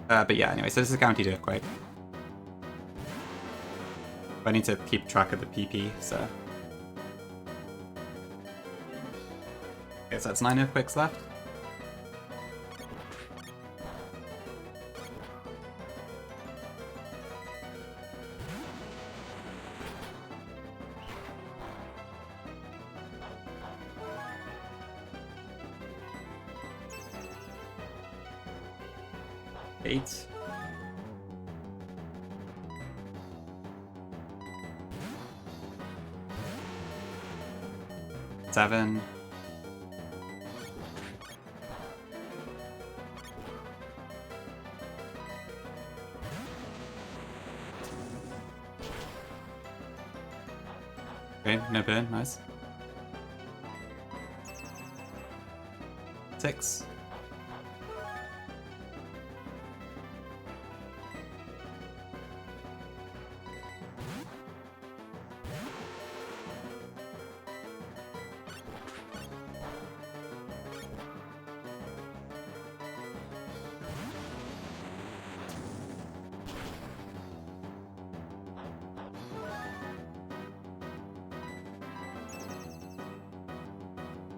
But yeah, anyway, so this is guaranteed Earthquake. I need to keep track of the PP, so... Okay, so that's 9 Earthquakes left. Eight. Seven. Okay, no burn, nice. 6.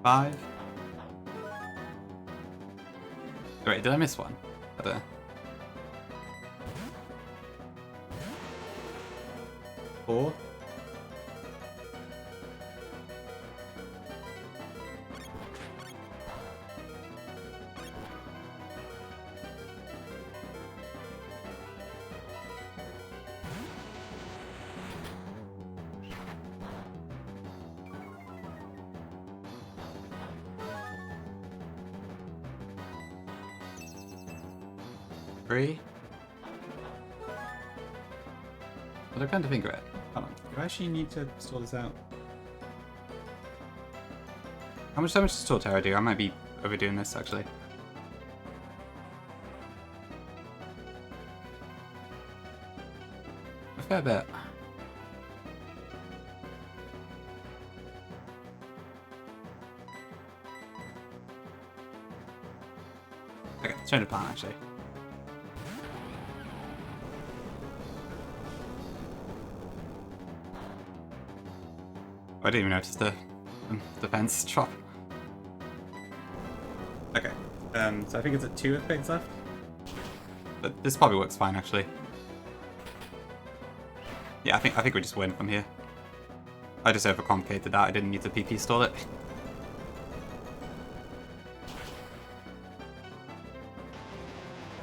Five. Wait, did I miss one? I don't know. 4. 3. But I can't think of it. Hold on. Do I actually need to sort this out? How much damage does Tall Terror do? I might be overdoing this actually. A fair bit. Okay, let's change the plan actually. I didn't even notice the defense drop. Okay, so I think it's at 2 earthquakes left. But this probably works fine actually. Yeah, I think we just win from here. I just overcomplicated that. I didn't need to PP stall it.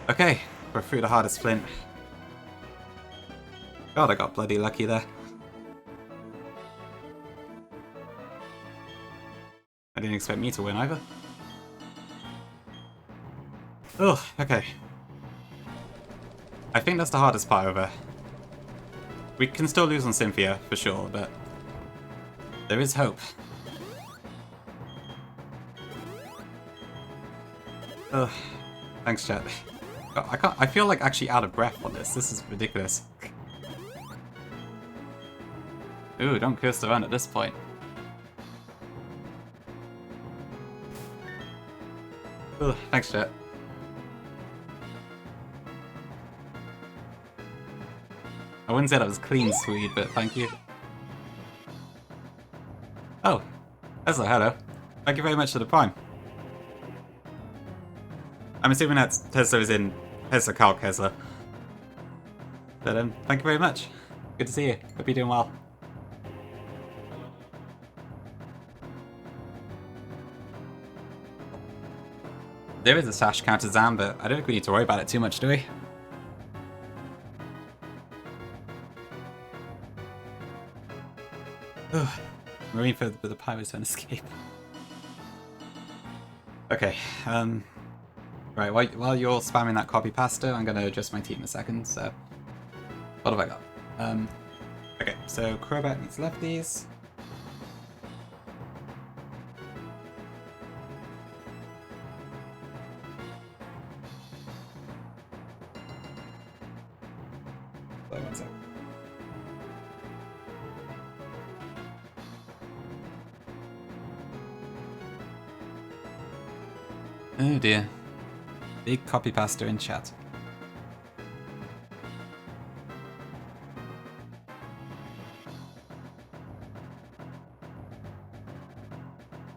Okay, we're through the hardest flint. God, I got bloody lucky there. I didn't expect me to win either. Ugh, okay. I think that's the hardest part over. We can still lose on Cynthia, for sure, but there is hope. Ugh. Thanks, chat. I feel like actually out of breath on this. This is ridiculous. Ooh, don't curse the run at this point. Ugh, thanks, chat. I wouldn't say that was clean Swede, but thank you. Oh, Tesla, hello. Thank you very much for the prime. I'm assuming that Tesla is in Tesla Carl Tesla. But thank you very much. Good to see you. Hope you're doing well. There is a sash counter Zam, but I don't think we need to worry about it too much, do we? Ugh. I'm waiting for the pirates to escape. Okay, right, while you're spamming that copy pasta, I'm gonna adjust my team in a second, so... What have I got? Okay, so Crobat needs lefties. Wait one sec. Oh dear. Big copy pasta in chat.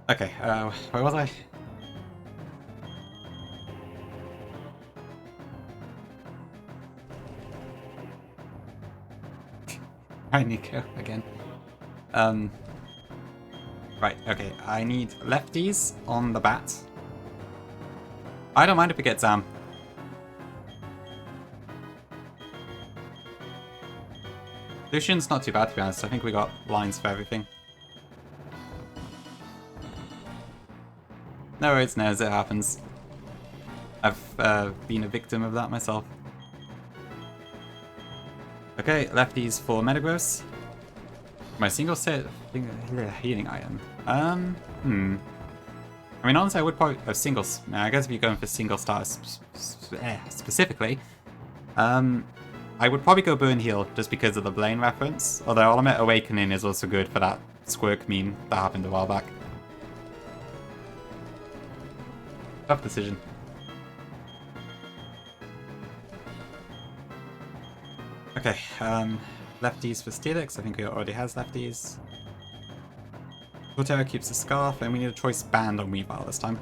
Okay, where was I? Hi, Nico, again. Right, okay, I need lefties on the bat. I don't mind if we get Zam. Lucian's not too bad, to be honest. I think we got lines for everything. No worries, no, it happens. I've been a victim of that myself. Okay, lefties for Metagross. My single set healing item. I mean, honestly, I would probably have singles. I guess if you're going for single stars specifically, I would probably go Burn Heal just because of the Blaine reference. Although Ultimate Awakening is also good for that Squirk meme that happened a while back. Tough decision. Okay, lefties for Steelix. I think he already has lefties. Torterra keeps the Scarf, and we need a choice band on Weavile this time.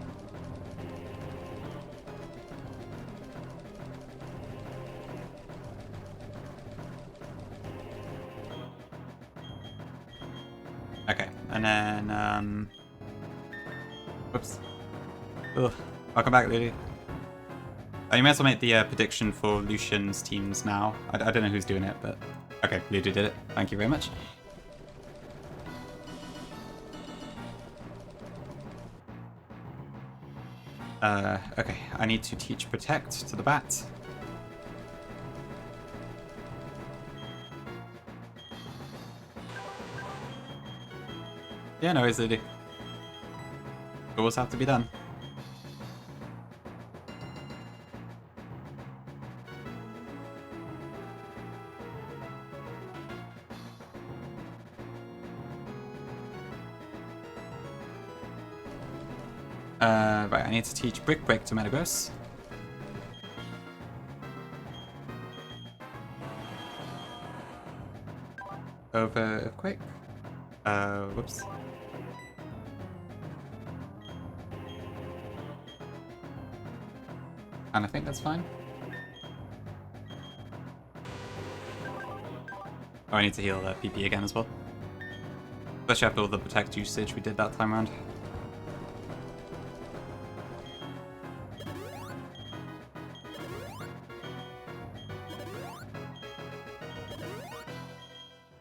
Okay, and then, whoops. Ugh. Welcome back, Lulu. You may as well make the prediction for Lucian's teams now. I don't know who's doing it, but... Okay, Lulu did it. Thank you very much. Okay, I need to teach Protect to the bat. Yeah, no, it's it. Goals have to be done. Right, I need to teach Brick Break to Metagross. Over Earthquake. Whoops. And I think that's fine. Oh, I need to heal PP again as well. Especially after all the protect usage we did that time around.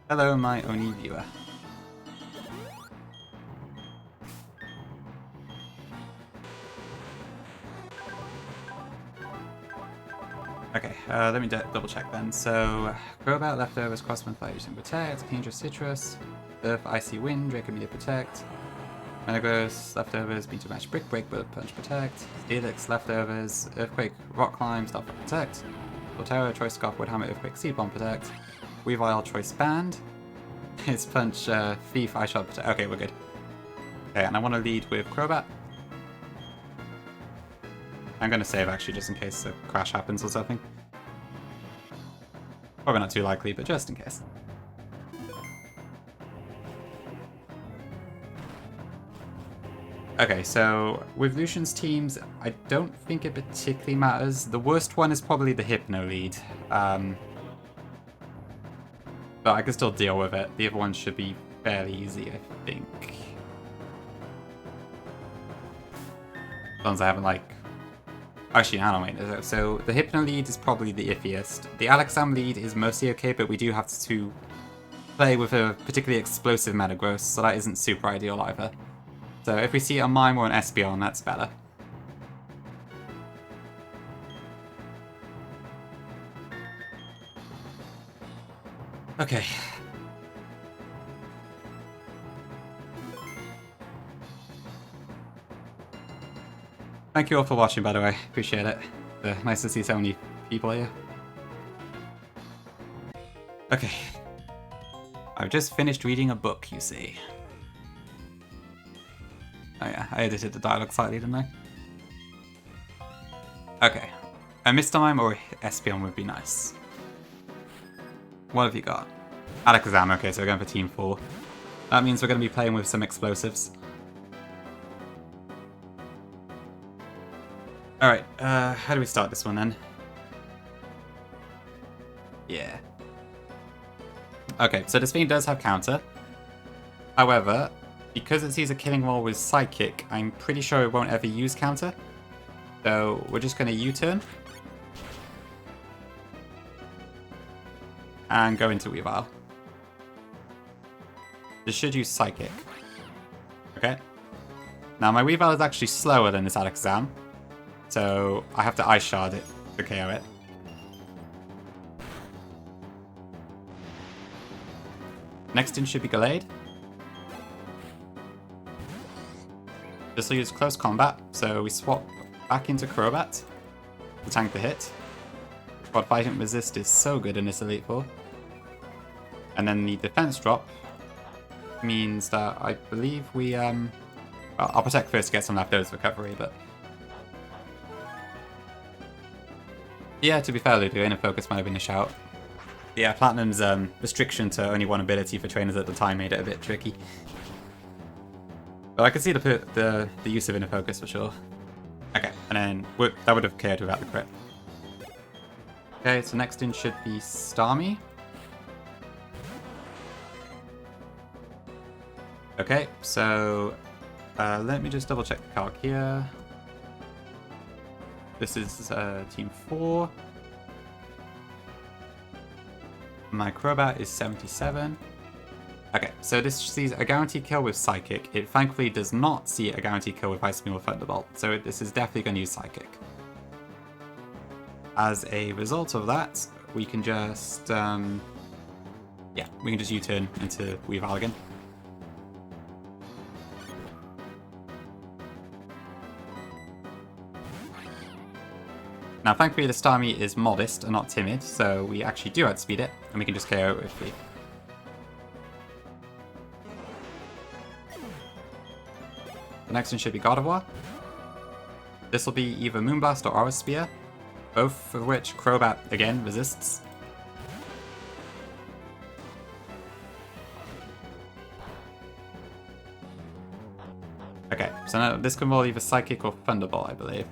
Hello, my only viewer. Okay, let me double check then. So, Crobat, Leftovers, Crossman, Fire using Protect, Dangerous Citrus, Earth, Icy Wind, Draco Meteor Protect, Metagross, Leftovers, Beat to Match, Brick Break, Bullet Punch Protect, Steelix, Leftovers, Earthquake, Rock Climb, Starfire Protect, Volterra, Choice Scarf, Woodhammer, Earthquake, Seed Bomb Protect, Weavile, Choice Band, His Punch, Thief, Ice Shot Protect. Okay, we're good. Okay, and I want to lead with Crobat. I'm going to save actually just in case a crash happens or something. Probably not too likely, but just in case. Okay, so with Lucian's teams, I don't think it particularly matters. The worst one is probably the Hypno lead. But I can still deal with it. The other ones should be fairly easy, I think. As long as I haven't, like... Actually, I don't wait. So the Hypno lead is probably the iffiest. The Alakazam lead is mostly okay, but we do have to play with a particularly explosive Metagross, so that isn't super ideal either. So if we see a Mime or an Espeon, that's better. Okay. Thank you all for watching, by the way. Appreciate it. Nice to see so many people here. Okay. I've just finished reading a book, you see. Oh yeah, I edited the dialogue slightly, didn't I? Okay. A Mr. Mime or Espeon would be nice. What have you got? Alakazam, okay, so we're going for Team 4. That means we're going to be playing with some explosives. Alright, how do we start this one then? Yeah. Okay, so this thing does have counter. However, because it sees a Killing Roll with Psychic, I'm pretty sure it won't ever use counter. So we're just going to U-turn. And go into Weavile. This should use Psychic. Okay. Now my Weavile is actually slower than this Alakazam. So I have to Ice Shard it to KO it. Next in should be Gallade. This will use Close Combat, so we swap back into Crobat to tank the hit. Quad Fighting Resist is so good in this Elite Four. And then the Defense Drop means that I believe we... well, I'll Protect first to get some Leftovers recovery, but... Yeah, to be fair, Ludo, Inner Focus might have been a shout. Yeah, Platinum's restriction to only one ability for trainers at the time made it a bit tricky. But I can see the use of Inner Focus for sure. Okay, and then that would have cared without the crit. Okay, so next in should be Starmie. Okay, so let me just double check the calc here. This is Team 4. My Crobat is 77. Okay, so this sees a guaranteed kill with Psychic. It thankfully does not see a guaranteed kill with Ice Beam or Thunderbolt, so this is definitely going to use Psychic. As a result of that, we can just, yeah, we can just U-turn into Weavile again. Now, thankfully, the Starmie is modest and not timid, so we actually do outspeed it, and we can just KO it with the... The next one should be God of War. This will be either Moonblast or Aura Spear, both of which Crobat, again, resists. Okay, so now this can roll either Psychic or Thunderbolt, I believe.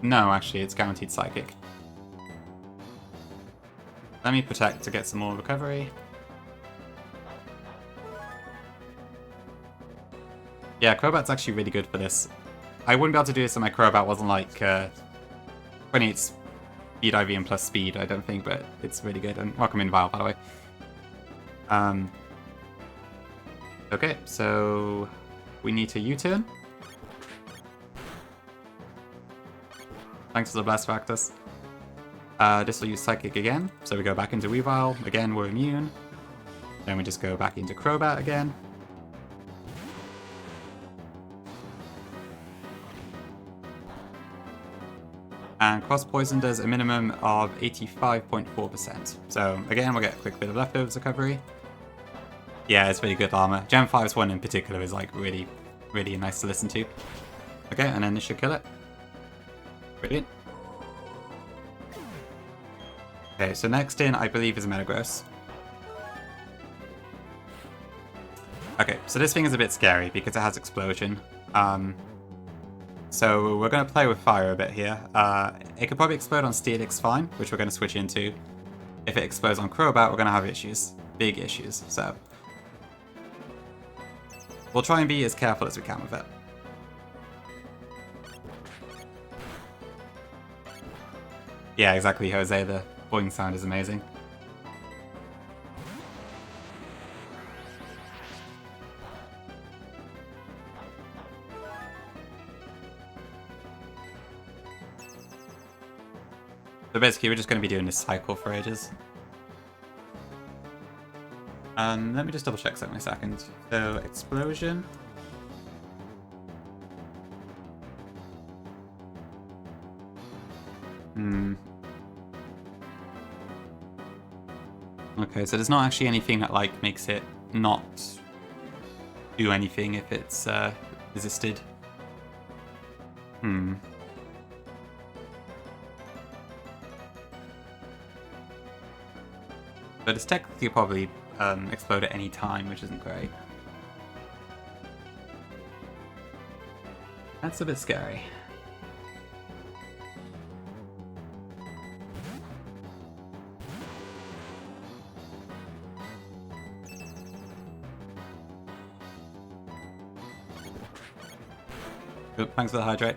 No, actually, it's guaranteed Psychic. Let me Protect to get some more recovery. Yeah, Crobat's actually really good for this. I wouldn't be able to do this if my Crobat wasn't like 28 speed IV and plus speed, I don't think, but it's really good. And welcome in, Vile, by the way. Okay, so we need to U-turn. Thanks to the Blast Practice. This will use Psychic again, so we go back into Weavile. Again, we're immune. Then we just go back into Crobat again. And Cross Poison does a minimum of 85.4%. So again, we'll get a quick bit of leftovers recovery. Yeah, it's really good armor. Gen 5's one in particular is like really, really nice to listen to. Okay, and then this should kill it. Brilliant. Okay, so next in, I believe, is Metagross. Okay, so this thing is a bit scary because it has Explosion. So we're going to play with fire a bit here. It could probably explode on Steelix fine, which we're going to switch into. If it explodes on Crobat, we're going to have issues. Big issues, so... We'll try and be as careful as we can with it. Yeah, exactly, Jose. The boing sound is amazing. So basically, we're just going to be doing this cycle for ages. Let me just double check something a second. So, Explosion. Okay, so there's not actually anything that like makes it not do anything if it's resisted. But it's technically probably explode at any time, which isn't great. That's a bit scary. Good, thanks for the hydrate.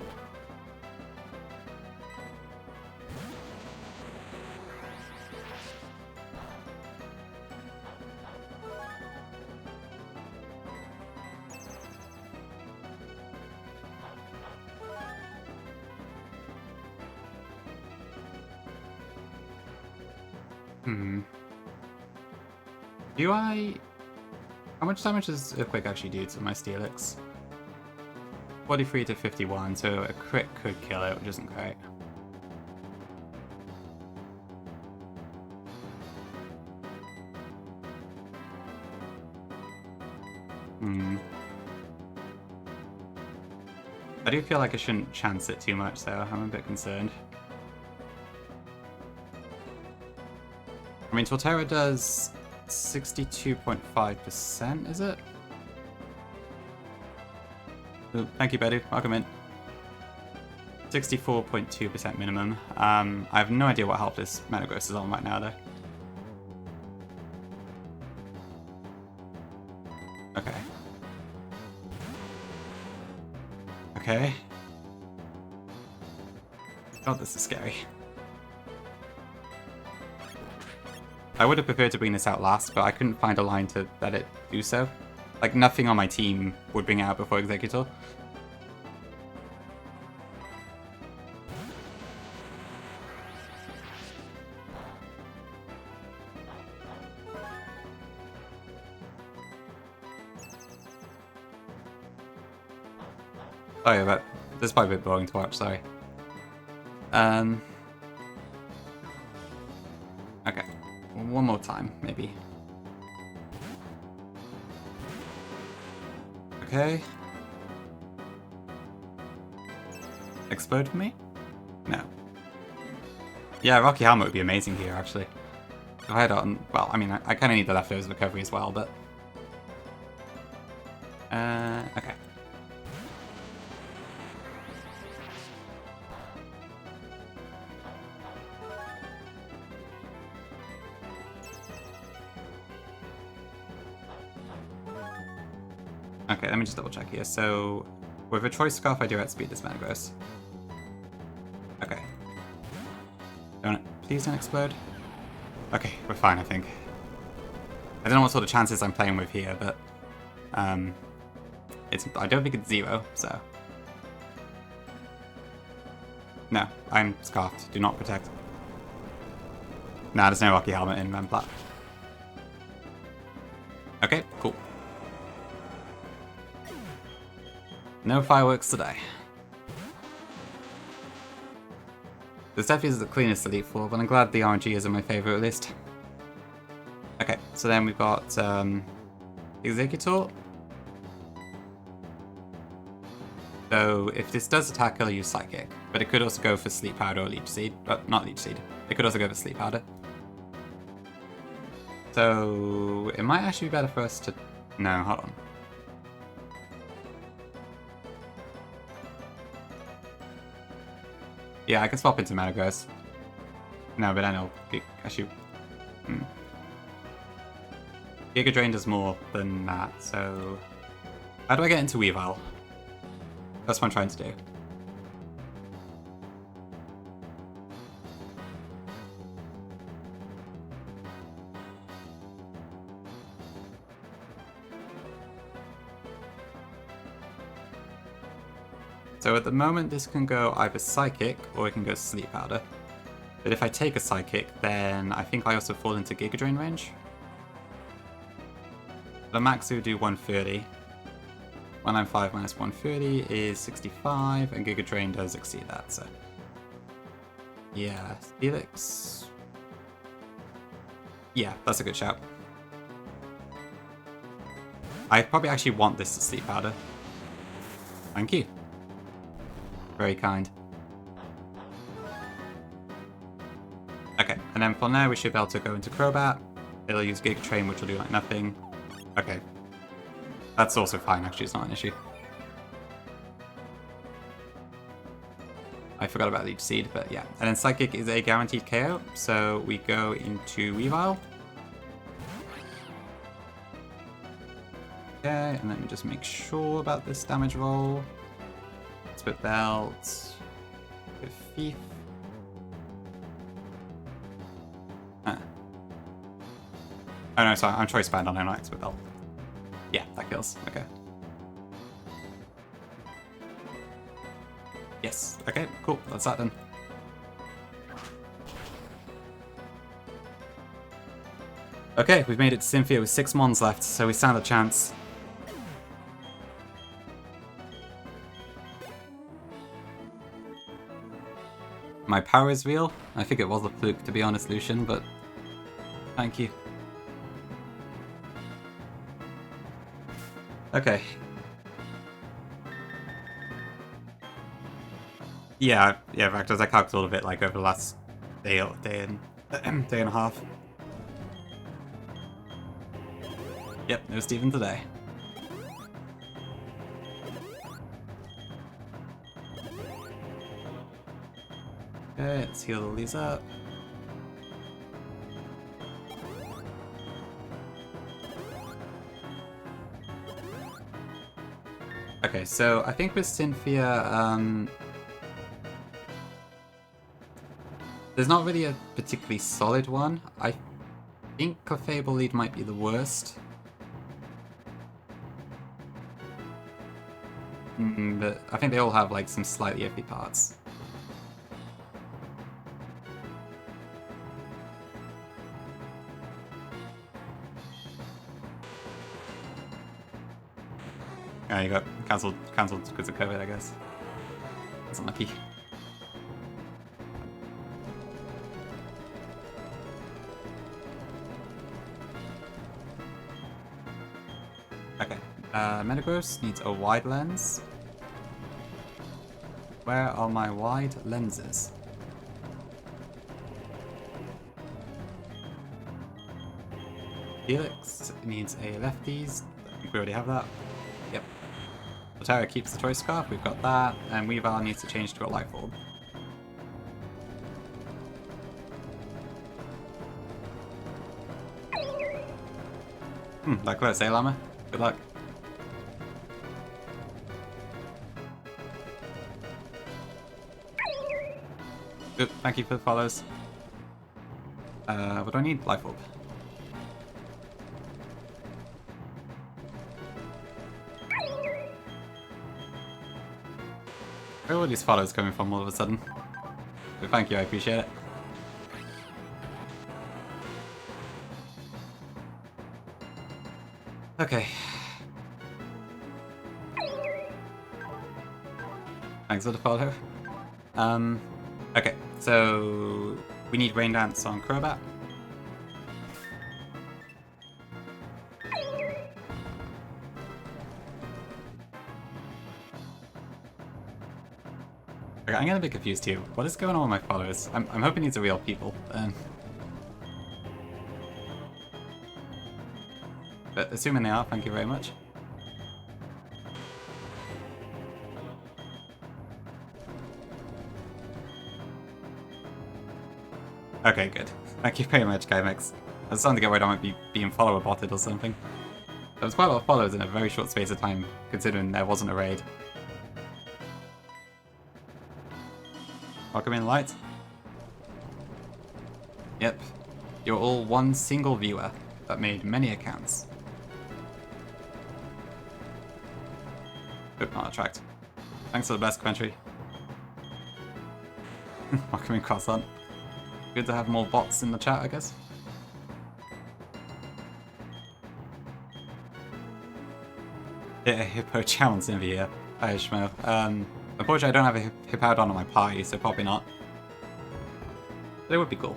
Do I... How much damage does Earthquake actually do to my Steelix? 43 to 51, so a crit could kill it, which isn't great. I do feel like I shouldn't chance it too much, though. I'm a bit concerned. I mean, Torterra does 62.5%, is it? Ooh, thank you, Bedu. Welcome in. 64.2% minimum. I have no idea what health this Metagross is on right now, though. Okay. Okay. God, this is scary. I would have preferred to bring this out last, but I couldn't find a line to let it do so. Like, nothing on my team would bring it out before Executor. Sorry about This is probably a bit boring to watch, sorry. Okay. One more time, maybe. Okay. Explode for me? No. Yeah, Rocky Helmet would be amazing here, actually. If I had on... Well, I mean, I kind of need the leftovers recovery as well, but... okay. Okay, let me just double check here. So, with a Choice Scarf, I do outspeed this Metagross. Okay. Please don't explode. Okay, we're fine, I think. I don't know what sort of chances I'm playing with here, but... I don't think it's 0, so... No, I'm Scarfed. Do not protect. Nah, there's no Rocky Helmet in Remplat. Okay, cool. No fireworks today. This definitely is the cleanest Elite Four, but I'm glad the RNG is in my favour at least. Okay, so then we've got Executor. So if this does attack, I'll use Psychic, but it could also go for Sleep Powder or Leech Seed. Not Leech Seed. It could also go for Sleep Powder. So it might actually be better for us to... No, hold on. Yeah, I can swap into Metagross. No, but then I'll actually... Giga Drain does more than that, so... How do I get into Weavile? That's what I'm trying to do. So at the moment this can go either Psychic or it can go Sleep Powder. But if I take a Psychic, then I think I also fall into Giga Drain range. The max will do 130. 195 minus 130 is 65, and Giga Drain does exceed that, so... Yeah, Helix... Yeah, that's a good shout. I probably actually want this to Sleep Powder. Thank you. Very kind. Okay, and then for now we should be able to go into Crobat. It'll use Giga Drain, which will do like nothing. Okay. That's also fine, actually, it's not an issue. I forgot about Leech Seed, but yeah. And then Psychic is a guaranteed KO, so we go into Weavile. Okay, and let me just make sure about this damage roll. Spit Belt. With Thief. Oh no, sorry, I'm Choice Band on him, not Expert Belt. Yeah, that kills. Okay. Yes. Okay, cool. That's that then. Okay, we've made it to Cynthia with 6 Mons left, so we stand a chance. My power is real? I think it was a fluke, to be honest, Lucian, but thank you. Okay. Yeah, Raptors, I calculated all of it like over the last day and a half. Yep, no Steven today. Okay, let's heal all these up. Okay, so I think with Cynthia, there's not really a particularly solid one. I think Clefable Lead might be the worst. But I think they all have like some slightly iffy parts. Oh, you got cancelled because of COVID, I guess. That's unlucky. Okay. Metagross needs a wide lens. Where are my wide lenses? Helix needs a lefties. I think we already have that. Yep. Potara keeps the Choice Scarf, we've got that. And Weavile needs to change to a Life Orb. That close, eh, Llama? Good luck. Good, thank you for the follows. What do I need? Life Orb. Where are all these follows coming from all of a sudden? But thank you, I appreciate it. Okay. Thanks for the follow. Okay, so we need Rain Dance on Crobat. Okay, I'm getting a bit confused here. What is going on with my followers? I'm hoping these are real people. But assuming they are, thank you very much. Okay, good. Thank you very much, Kymix. I was starting to get worried I might be being follower botted or something. There was quite a lot of followers in a very short space of time, considering there wasn't a raid. Welcome in, Light. Yep. You're all one single viewer that made many accounts. Good, not attract. Thanks for the best commentary. Welcome in, Croissant. Good to have more bots in the chat, I guess. Yeah, Hippo challenge in the here. Hi, Shmo. Unfortunately, I don't have a Hippowdon on my party, so probably not. But it would be cool.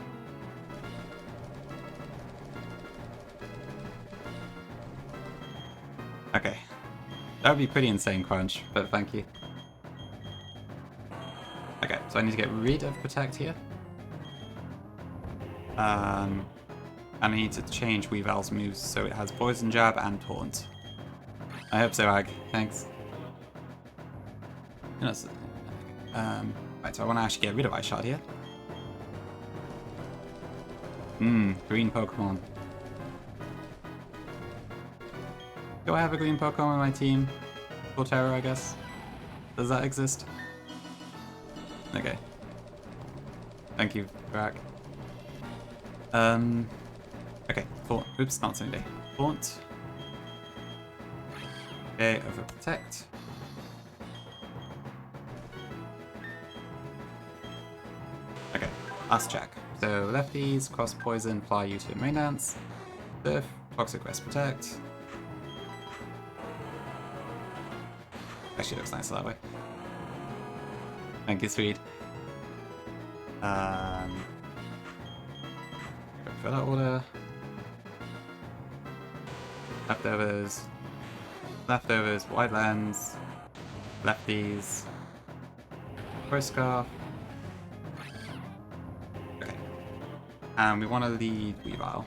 Okay. That would be pretty insane, Crunch, but thank you. Okay, so I need to get rid of Protect here. And I need to change Weavile's moves so it has Poison Jab and Taunt. I hope so, Ag. Thanks. Right, so I want to actually get rid of Ice Shard here. Green Pokemon. Do I have a green Pokemon on my team? Torterra, I guess. Does that exist? Okay. Thank you, Brack. Okay, Taunt. Oops, not Sunday. Taunt. Okay, Overprotect. Okay, last check. So lefties, cross poison, fly you to Rain Dance. Surf, Toxic Rest Protect. Actually looks nicer that way. Thank you, sweet. Go for that order. Leftovers, wide lands, lefties, Pro Scarf. Okay. And we want to lead Weavile.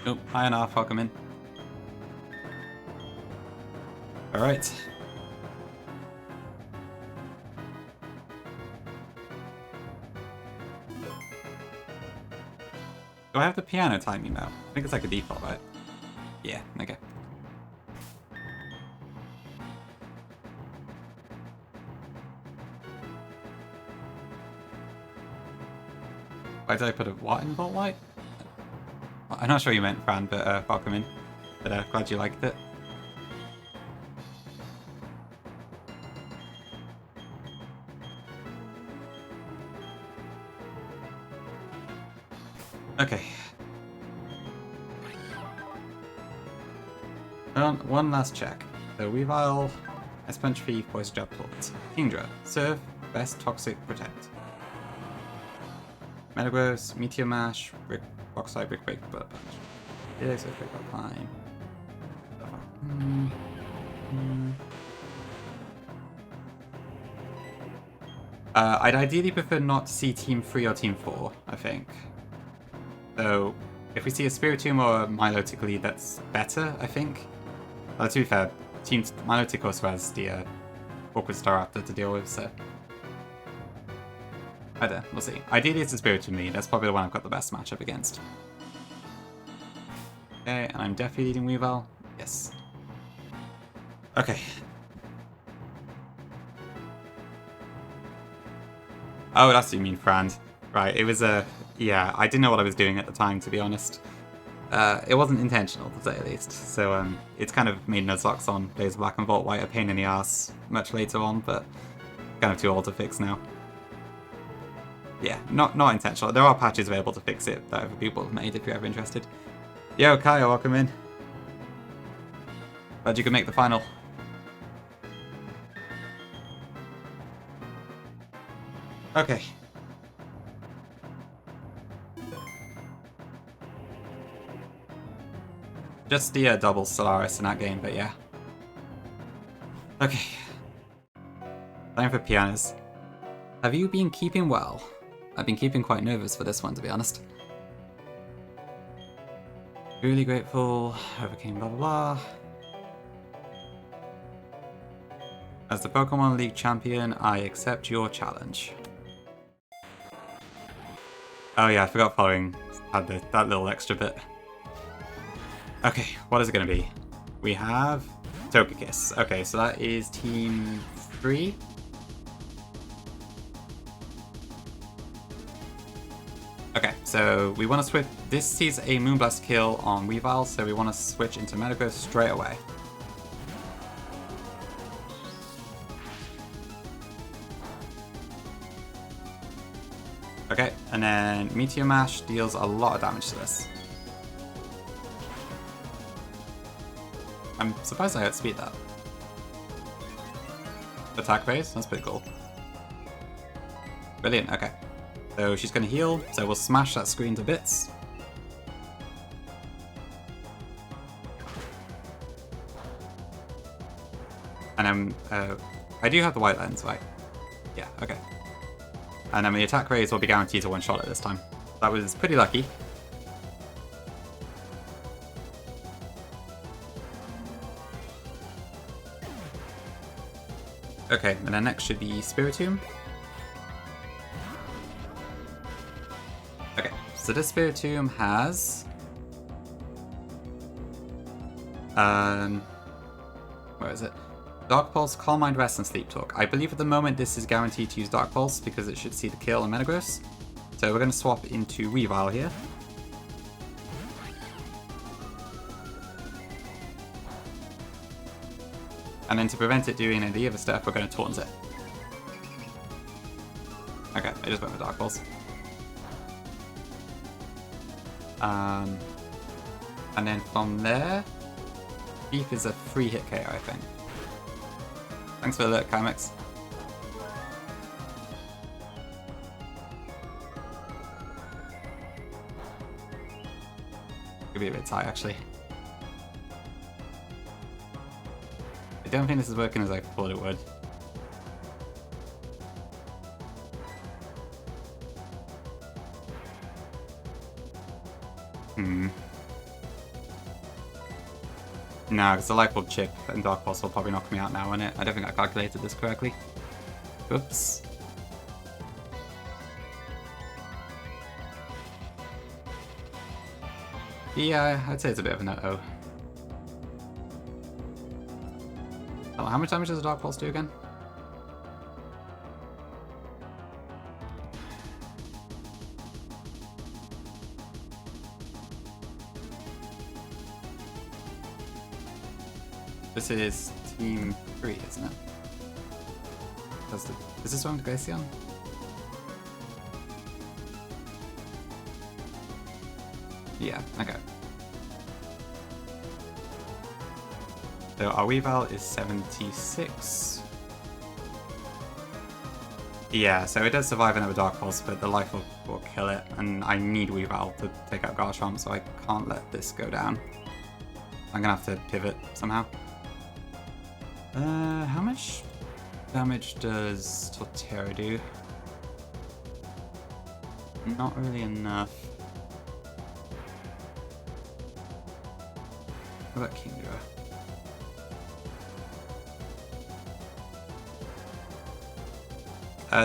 Nope, high enough, I'll come in. Alright. Do I have the piano timing now? I think it's like a default, right? Yeah, okay. Why did I put a what in Vault Light? I'm not sure you meant Fran, but welcome in. But glad you liked it. Okay. One last check. So Weavile, Ice Punch Thief, Voice Jab Taunt. Kingdra, Surf, Best Toxic Protect. Metagross, Meteor Mash, Brick, Rock Slide, Brick Break, Bullet Punch. Helix, Brick Climb. I'd ideally prefer not to see Team 3 or Team 4, I think. So, if we see a Spiritomb or a Milotic lead, that's better, I think. To be fair, Team Milotic also has the Awkward Staraptor to deal with, so... I don't know, we'll see. Ideally it's a Spiritomb lead, that's probably the one I've got the best matchup against. Okay, and I'm definitely leading Weavile. Yes. Okay. Oh, that's what you mean, Frand. Right, it was a... yeah, I didn't know what I was doing at the time, to be honest. It wasn't intentional, to say the least. So, it's kind of made Nuzlocke on Blaze Black and Volt White a pain in the ass much later on, but kind of too old to fix now. Yeah, not intentional. There are patches available to fix it that other people have made if you're ever interested. Yo, Kaya, welcome in. Glad you could make the final. Okay. Just the double Solaris in that game, but yeah. Okay. Time for pianos. Have you been keeping well? I've been keeping quite nervous for this one, to be honest. Really grateful, overcame blah blah blah. As the Pokemon League champion, I accept your challenge. Oh yeah, I forgot following had that little extra bit. Okay, what is it going to be? We have Togekiss. Okay, so that is Team 3. Okay, so we want to switch. This sees a Moonblast kill on Weavile, so we want to switch into Metagross straight away. Okay, and then Meteor Mash deals a lot of damage to this. I'm surprised I outspeed that. Attack base? That's pretty cool. Brilliant, okay. So she's going to heal, so we'll smash that screen to bits. And I do have the white lens, right? Yeah, okay. And then the attack raise will be guaranteed to one-shot it this time. That was pretty lucky. Okay, and then next should be Spiritomb. Okay, so this Spiritomb has... where is it? Dark Pulse, Calm Mind, Rest, and Sleep Talk. I believe at the moment this is guaranteed to use Dark Pulse because it should see the kill on Metagross. So we're going to swap into Weavile here. And then to prevent it doing any of the other stuff, we're going to Taunt it. Okay, I just went with Dark Pulse. And then from there, Beef is a free hit KO, I think. Thanks for the alert, Chimex. Could be a bit tight, actually. I don't think this is working as I thought it would. No, because the Life Orb Chip and Dark Pulse will probably knock me out now, won't it? I don't think I calculated this correctly. Oops. Yeah, I'd say it's a bit of a no-oh. Oh, how much damage does a Dark Pulse do again? This is Team 3, isn't it? Is this one with Glaceon? Yeah, okay. So our Weavile is 76. Yeah, so it does survive another Dark Pulse, but the Life Orb will kill it, and I need Weavile to take out Garchomp, so I can't let this go down. I'm gonna have to pivot somehow. How much damage does Torterra do? Not really enough. What about Kingdra?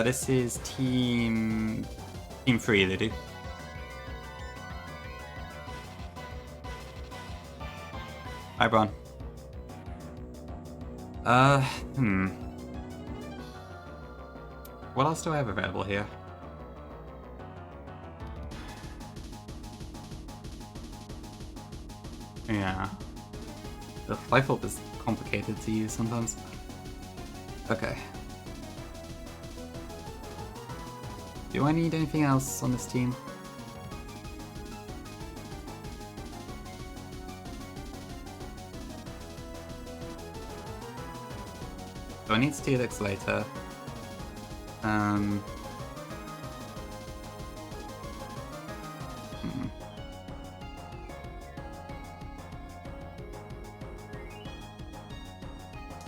This is Team 3, they do. Hi, Bron. What else do I have available here? Yeah. The Life Orb is complicated to use sometimes. Okay. Do I need anything else on this team? So I need Steelix later.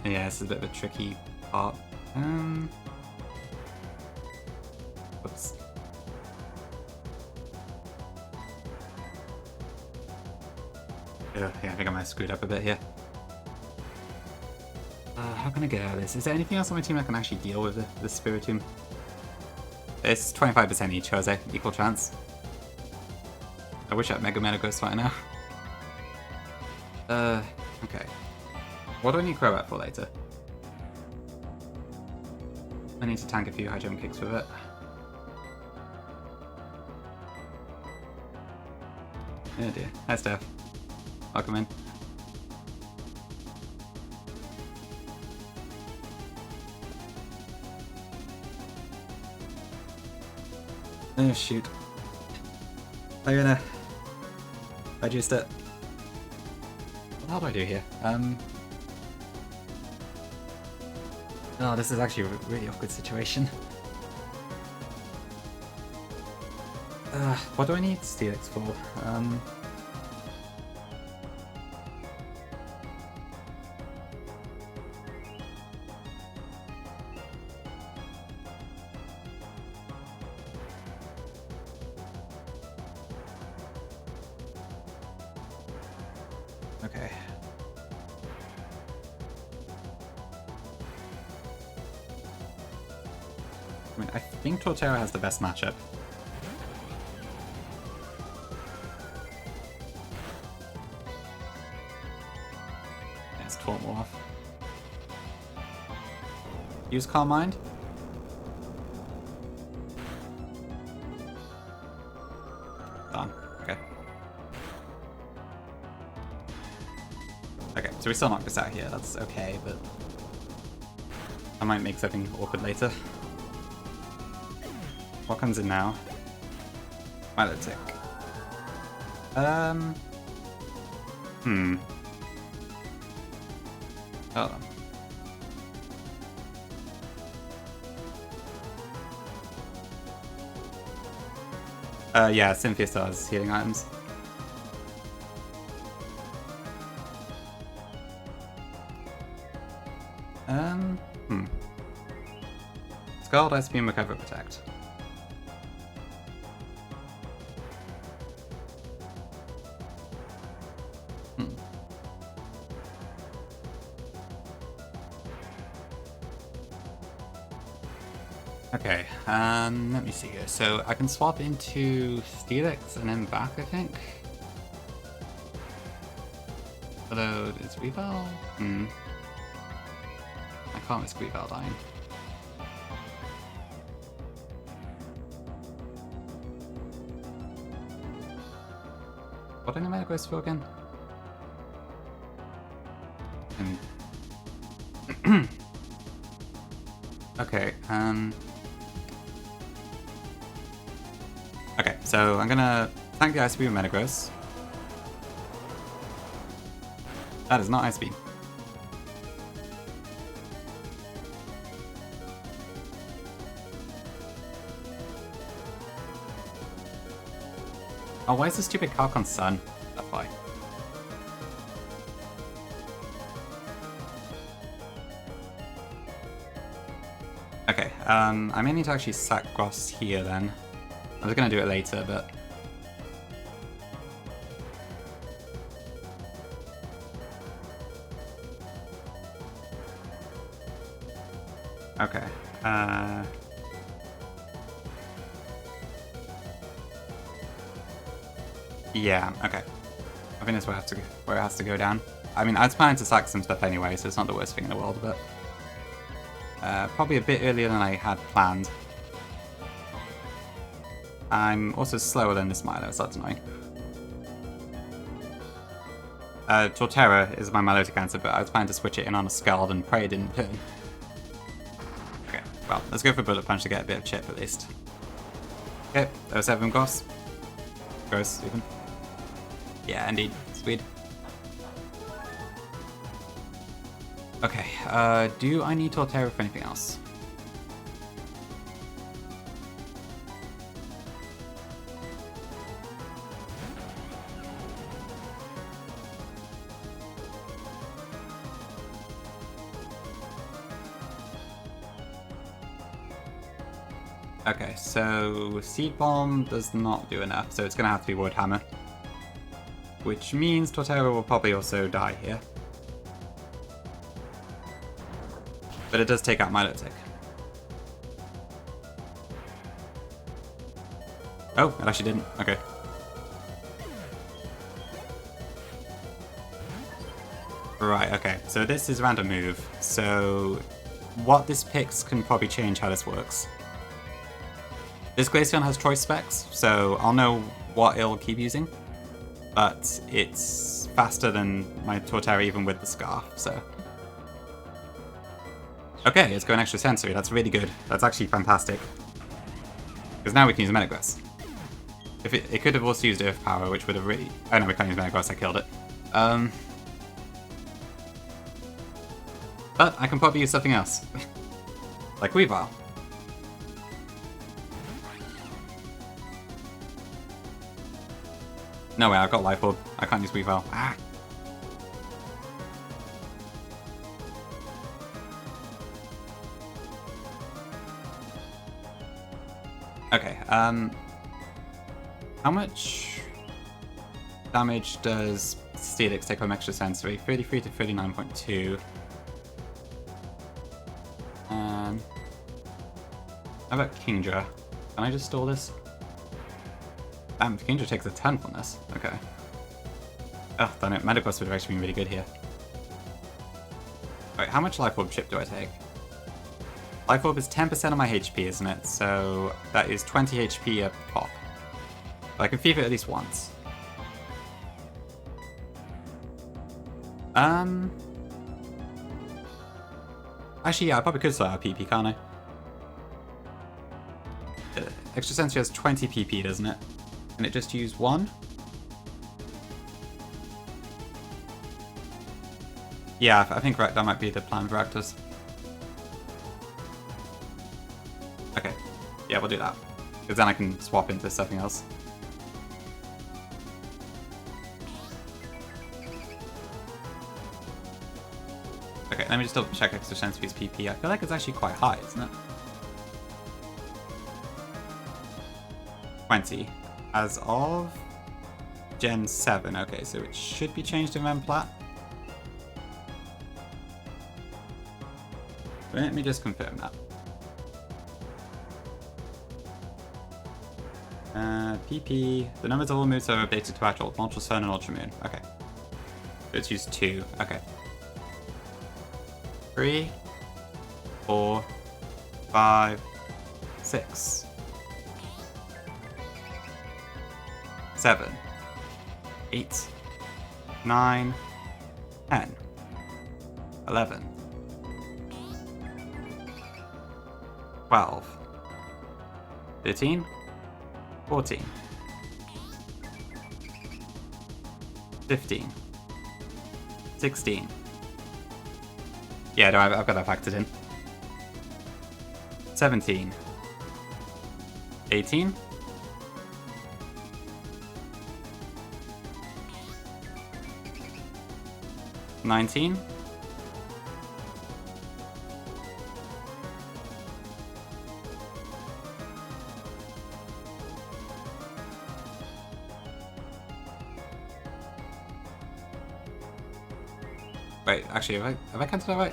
Yeah, this is a bit of a tricky part. Oops. Yeah, I think I might have screwed up a bit here. How can I get out of this? Is there anything else on my team that can actually deal with the Spiritomb? It's 25% each, Jose. Equal chance. I wish I had Mega Ghost right now. Okay. What do I need Crobat for later? I need to tank a few high jump kicks with it. Oh dear. Hi, Steph. Welcome in. Oh shoot. I'm gonna... I juiced it. What do I do here? Oh, this is actually a really awkward situation. What do I need Steelix for? Okay. I mean, I think Torterra has the best matchup. It's Taunt off. Use Calm Mind. Done. Okay. Okay, so we still knocked this out here. That's okay, but I might make something awkward later. What comes in now? Milotic. Hold on. Yeah, Cynthia still has healing items. Scald, Ice Beam, Recover, Protect. Okay, let me see here. So I can swap into Steelix and then back, I think. Although, is Weavile? I can't risk Weavile dying. What do I need Metagross for again? Okay, okay, so I'm gonna tank the Ice Beam with Metagross. That is not Ice Beam. Oh, why is the stupid Calcon Sun? That's why. Okay, I may need to actually sack Gross here then. I was gonna do it later, but... Okay, yeah, okay. I think that's where it has to go down. I mean, I was planning to sack some stuff anyway, so it's not the worst thing in the world, but... probably a bit earlier than I had planned. I'm also slower than this Milo, so that's annoying. Torterra is my Milotic answer, but I was planning to switch it in on a Scald and pray it didn't turn. Okay, well, let's go for Bullet Punch to get a bit of chip at least. Okay, 07 Gross. Gross, even. Yeah, indeed. Sweet. Okay, do I need Torterra for anything else? Okay, so Seed Bomb does not do enough, so it's gonna have to be Wood Hammer. Which means Torterra will probably also die here. But it does take out Milotic. Oh, it actually didn't. Okay. Right, okay. So this is random move. So what this picks can probably change how this works. This Glaceon has choice specs, so I'll know what it'll keep using. But it's faster than my Torterra even with the Scarf, so... Okay, it's going extra sensory. That's really good. That's actually fantastic. Because now we can use Metagross. If it could have also used Earth Power, which would have really... Oh no, we can't use Metagross. I killed it. But I can probably use something else. Like Weavile. No way, I've got Life Orb. I can't use Weavile. Ah! Okay, how much damage does Steelix take from extra sensory? 33 to 39.2. How about Kingdra? Can I just store this? Damn, Kingdra takes a 10 from this. Okay. Oh, damn it. Metagross would have actually been really good here. Alright, how much Life Orb chip do I take? Life Orb is 10% of my HP, isn't it? So that is 20 HP a pop. But I can feed it at least once. Actually, yeah, I probably could start out PP, can't I? Extra Sensory has 20 PP, doesn't it? Can it just use one? Yeah, I think that might be the plan for Rakdos. Okay, yeah, we'll do that. Because then I can swap into something else. Okay, let me just double check Extra Sensory's PP. I feel like it's actually quite high, isn't it? 20. As of Gen 7. Okay, so it should be changed in Remplat. Let me just confirm that. PP. The numbers of all moves are updated to match Ultra Sun and Ultra Moon. Okay. Let's use 2. Okay. 3, 4, 5, 6, 7, 8, 9, 10, 11, 12, 13, 14, 15, 16. Yeah, no, I've got that factored in. 17, 18, 19. Wait, actually, have I counted that right?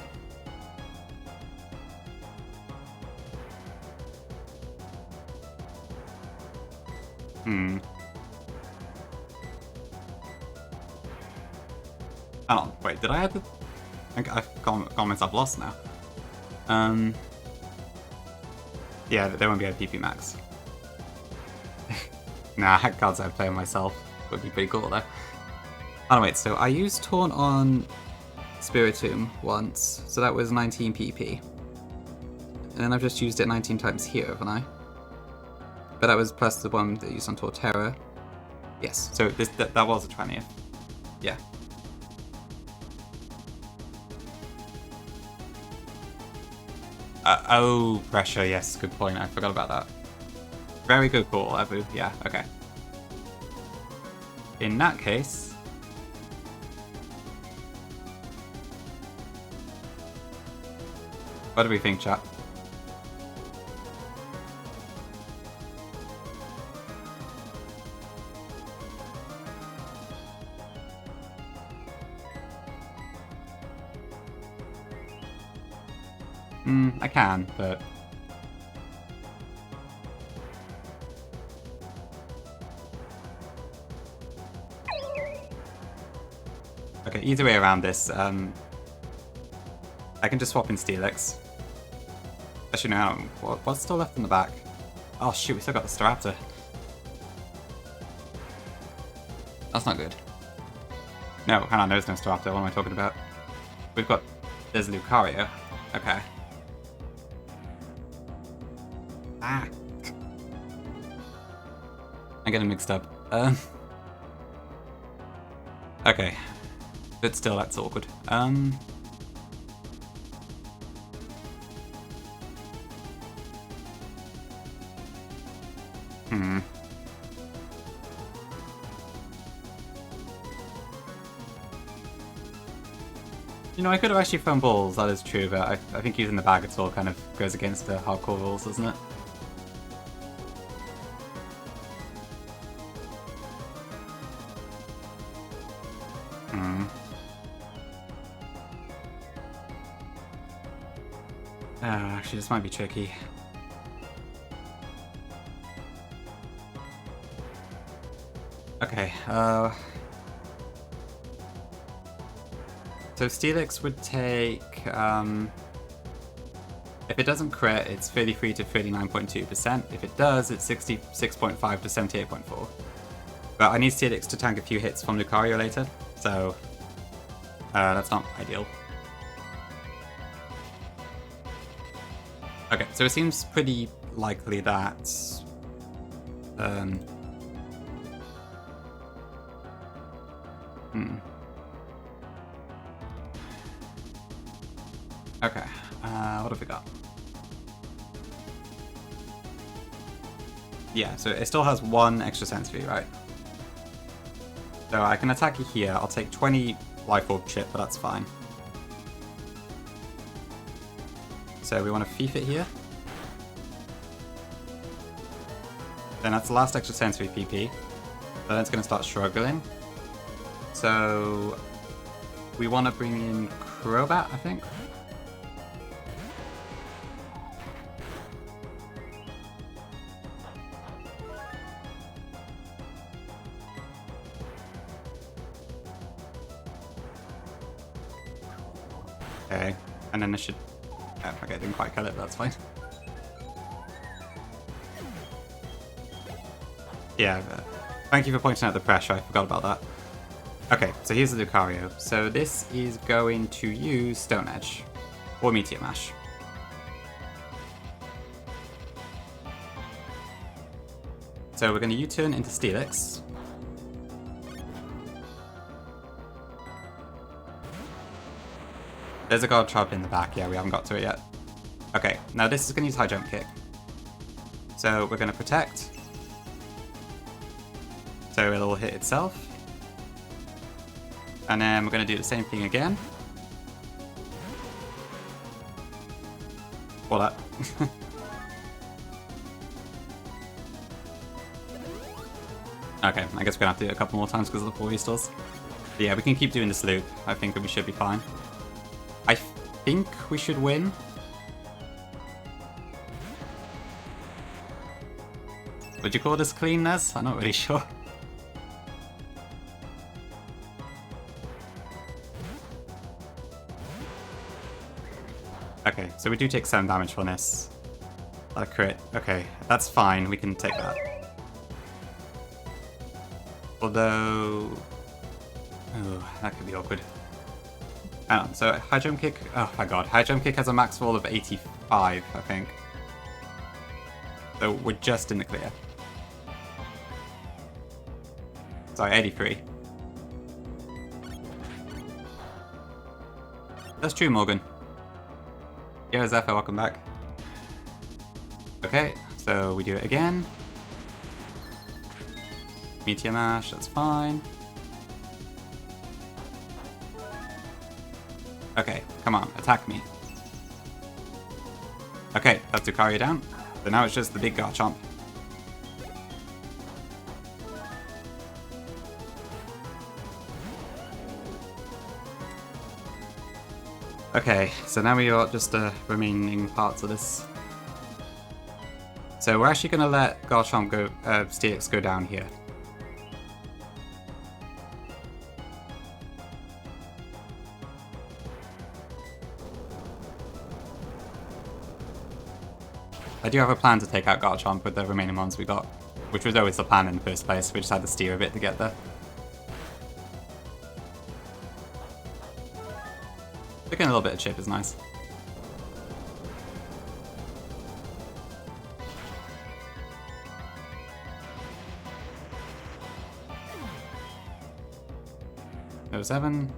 Oh, wait, did I add the... I've got myself lost now. Yeah, there won't be a PP max. Nah, I can't say I play myself. Would be pretty cool though. Oh wait, so I used Taunt on Spiritomb once, so that was 19 PP. And then I've just used it 19 times here, haven't I? But that was plus the one that I used on Torterra. Yes, so that was a 20th. Yeah. Oh, pressure, yes, good point. I forgot about that. Very good call, Abu. Yeah, okay. In that case... What do we think, chat? I can, but... Okay, either way around this, I can just swap in Steelix. Actually, no, what's still left in the back? Oh shoot, we still got the Staraptor. That's not good. No, hang on, there's no Staraptor, what am I talking about? There's Lucario. Okay. Ah! I'm getting mixed up. Okay. But still, that's awkward. You know, I could have actually thrown balls, that is true, but I think using the bag at all kind of goes against the hardcore rules, doesn't it? Actually, this might be tricky. Okay, so Steelix would take, if it doesn't crit, it's 33 to 39.2%. If it does, it's 66.5 to 78.4. But I need Steelix to tank a few hits from Lucario later, so that's not ideal. Okay, so it seems pretty likely that Okay, what have we got? Yeah, so it still has one extra sensory, right? So I can attack you here. I'll take 20 Life Orb chip, but that's fine. So we want to Thief it here. Then that's the last extra sensory PP. Then it's going to start struggling. So we want to bring in Crobat, I think. Okay, and then this should... Oh, okay, didn't quite cut it, but that's fine. Yeah, thank you for pointing out the pressure, I forgot about that. Okay, so here's the Lucario. So this is going to use Stone Edge, or Meteor Mash. So we're going to U-turn into Steelix. There's a Guard Trap in the back, yeah, we haven't got to it yet. Okay, now this is going to use High Jump Kick. So we're going to Protect. So it'll hit itself. And then we're going to do the same thing again. Or that. Okay, I guess we're going to have to do it a couple more times because of the 4 restores. But yeah, we can keep doing this loop. I think we should be fine. I think we should win. Would you call this clean, Nez? I'm not really sure. Okay, so we do take 7 damage from this. That crit. Okay, that's fine. We can take that. Although... oh, that could be awkward. Hang on, so high jump kick... oh my god, high jump kick has a max roll of 85, I think. So we're just in the clear. Sorry, 83. That's true, Morgan. Yeah, Zephyr, welcome back. Okay, so we do it again. Meteor Mash, that's fine. Okay, come on, attack me. Okay, that's Lucario down. So now it's just the big Garchomp. Okay, so now we got just the remaining parts of this. So we're actually going to let Garchomp go, Steelix go down here. I do have a plan to take out Garchomp with the remaining ones we got, which was always the plan in the first place. We just had to steer a bit to get there. Getting a little bit of chip is nice. No 7.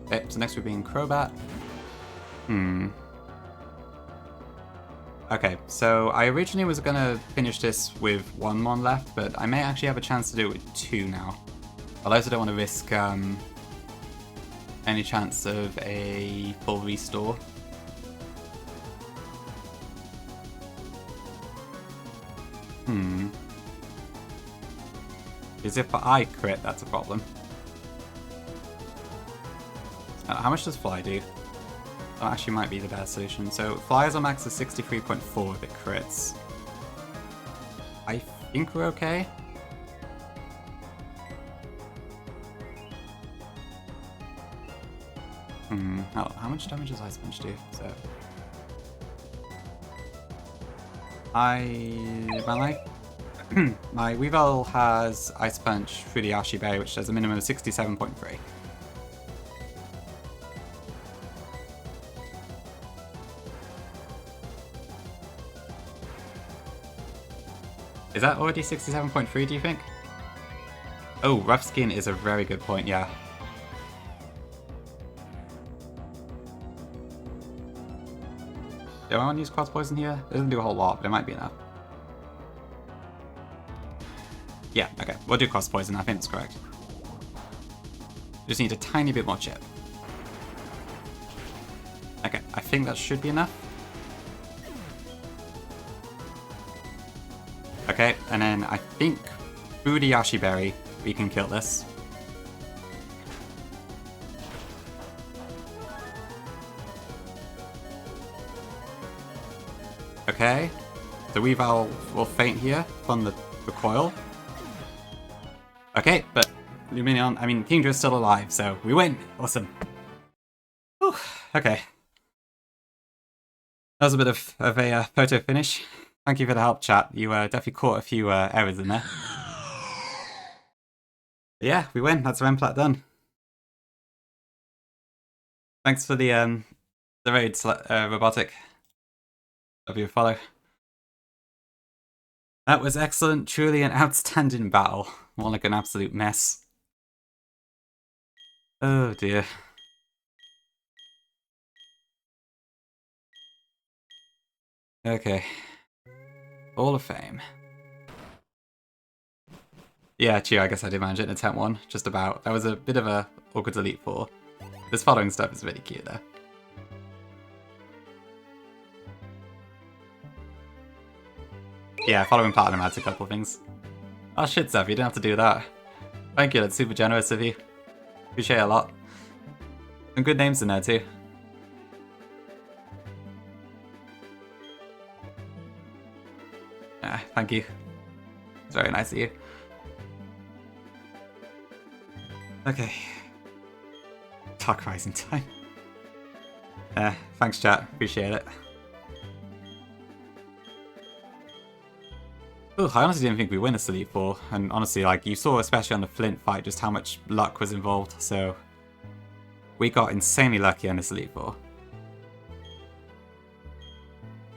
Okay, so next we're being Crobat. Okay, so I originally was gonna finish this with 1 mon left, but I may actually have a chance to do it with 2 now. I also don't want to risk any chance of a full restore. Because if I crit, that's a problem. How much does Fly do? That actually might be the best solution. So Flyers on max is 63.4 if it crits. I think we're okay. How much damage does Ice Punch do? So my Weavile has Ice Punch through the Ashi Berry, which does a minimum of 67.3. Is that already 67.3, do you think? Oh, Rough Skin is a very good point, yeah. Do I want to use Cross Poison here? It doesn't do a whole lot, but it might be enough. Yeah, okay. We'll do Cross Poison, I think that's correct. Just need a tiny bit more chip. Okay, I think that should be enough. Okay, and then I think through the Yashi Berry, we can kill this. Okay, the Weavile will faint here from the recoil. Okay, but Lumineon, I mean, Kingdra's still alive, so we win. Awesome. Whew, okay. That was a bit of a photo finish. Thank you for the help, chat. You definitely caught a few errors in there. But yeah, we win. That's Remplat done. Thanks for the raid, Robotic. Love your follow. That was excellent. Truly an outstanding battle. More like an absolute mess. Oh dear. Okay. Hall of Fame. Yeah, true, I guess I did manage it in attempt 1, just about. That was a bit of a awkward delete 4. This following stuff is really cute though. Yeah, following Platinum adds a couple things. Oh shit, Zev, you didn't have to do that. Thank you, that's super generous of you. Appreciate it a lot. Some good names in there too. Thank you. It's very nice of you. Okay. Dark Rising time. Thanks chat, appreciate it. Ooh, I honestly didn't think we'd win a Elite 4, and honestly, like, you saw especially on the Flint fight just how much luck was involved, so we got insanely lucky on this Elite 4.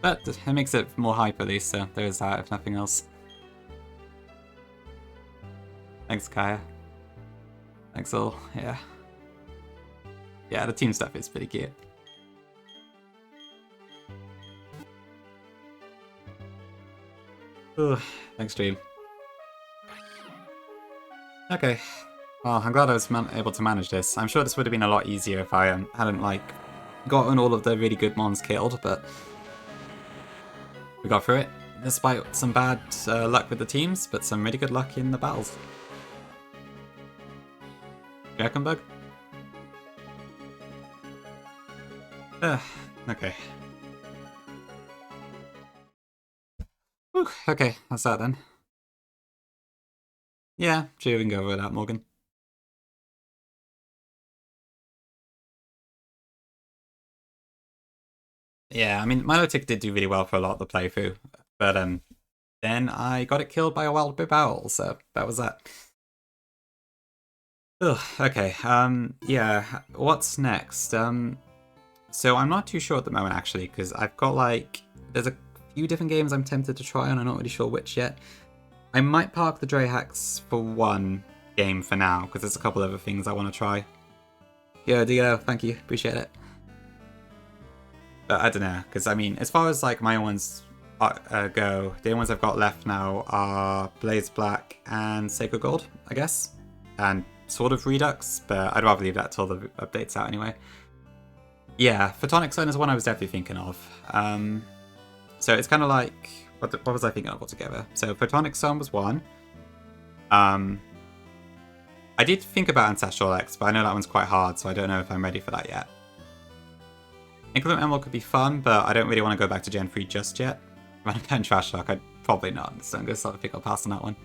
But it makes it more hype at least, so there is that, if nothing else. Thanks, Kaya. Thanks all, yeah. Yeah, the team stuff is pretty cute. Ooh, thanks, stream. Okay, well, I'm glad I was able to manage this. I'm sure this would have been a lot easier if I hadn't, like, gotten all of the really good mons killed, but we got through it, despite some bad luck with the teams, but some really good luck in the battles. Reckon, Bug? Okay. Whew, okay, that's that then. Yeah, sure, we can go over that, Morgan. Yeah, I mean, Milotic did do really well for a lot of the playthrough, but then I got it killed by a wild bib owl, so that was that. Ugh, okay, yeah, what's next? So I'm not too sure at the moment, actually, because I've got, like, there's a few different games I'm tempted to try, and I'm not really sure which yet. I might park the Dre hacks for one game for now, because there's a couple other things I want to try. Yeah, Dio, thank you, appreciate it. But I don't know, because, I mean, as far as, like, my ones go, the only ones I've got left now are Blaze Black and Sacred Gold, I guess. And sort of Redux, but I'd rather leave that till the update's out anyway. Yeah, Photonic Sun is one I was definitely thinking of. So it's kind of like, what was I thinking of altogether? So Photonic Sun was one. I did think about Ancestral X, but I know that one's quite hard, so I don't know if I'm ready for that yet. Inclement Emerald could be fun, but I don't really want to go back to Gen 3 just yet. Run a pen Trash Talk, I'd probably not, so I'm going to start to pick up pass on that one.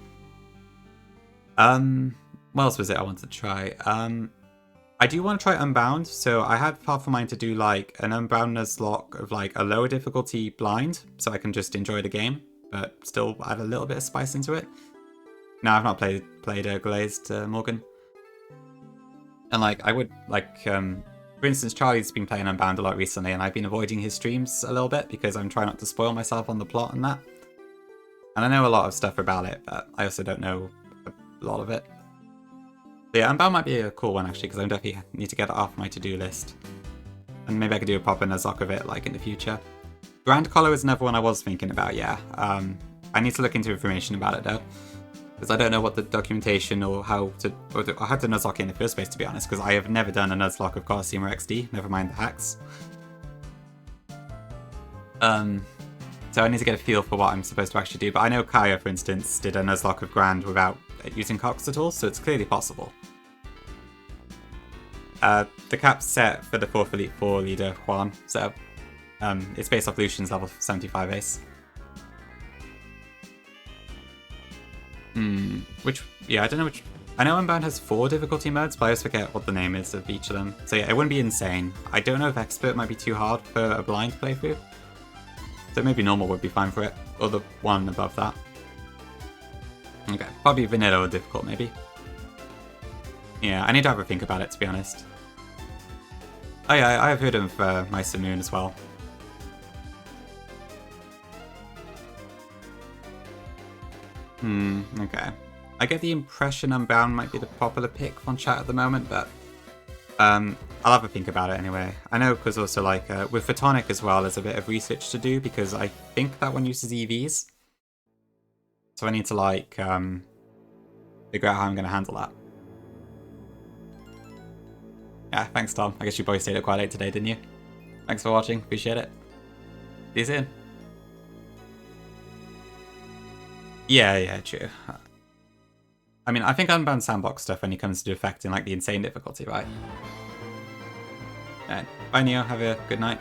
What else was it I wanted to try? I do want to try Unbound, so I had half a mind to do like an Unbound Nuzlocke of like a lower difficulty blind, so I can just enjoy the game, but still add a little bit of spice into it. No, I've not played Glazed, Morgan. And like, I would, like, for instance, Charlie's been playing Unbound a lot recently, and I've been avoiding his streams a little bit because I'm trying not to spoil myself on the plot and that. And I know a lot of stuff about it, but I also don't know a lot of it. But yeah, Unbound might be a cool one actually, because I definitely need to get it off my to-do list. And maybe I could do a proper Nuzlocke of it, like, in the future. Grand Collar is another one I was thinking about, yeah. I need to look into information about it, though. Because I don't know what the documentation or how to Nuzlocke in the first place, to be honest, because I have never done a Nuzlocke of Colosseum or XD, never mind the hacks. So I need to get a feel for what I'm supposed to actually do, but I know Kaya, for instance, did a Nuzlocke of Grand without using Cox at all, so it's clearly possible. The cap's set for the 4th Elite 4 leader, Juan, so it's based off Lucian's level 75 ace. Yeah, I don't know which... I know Unbound has 4 difficulty modes, but I always forget what the name is of each of them. So yeah, it wouldn't be insane. I don't know if Expert might be too hard for a blind playthrough. So maybe normal would be fine for it, or the one above that. Okay, probably vanilla or difficult, maybe. Yeah, I need to have a think about it, to be honest. Oh yeah, I have heard of Mice and Moon as well. Okay. I get the impression Unbound might be the popular pick on chat at the moment, but I'll have a think about it anyway. I know because also, like, with Photonic as well, there's a bit of research to do, because I think that one uses EVs. So I need to, like, figure out how I'm going to handle that. Yeah, thanks, Tom. I guess you probably stayed up quite late today, didn't you? Thanks for watching. Appreciate it. See you soon. Yeah, true. I mean, I think Unbound Sandbox stuff only comes to affecting like the insane difficulty, right? Alright, bye Neo, have a good night.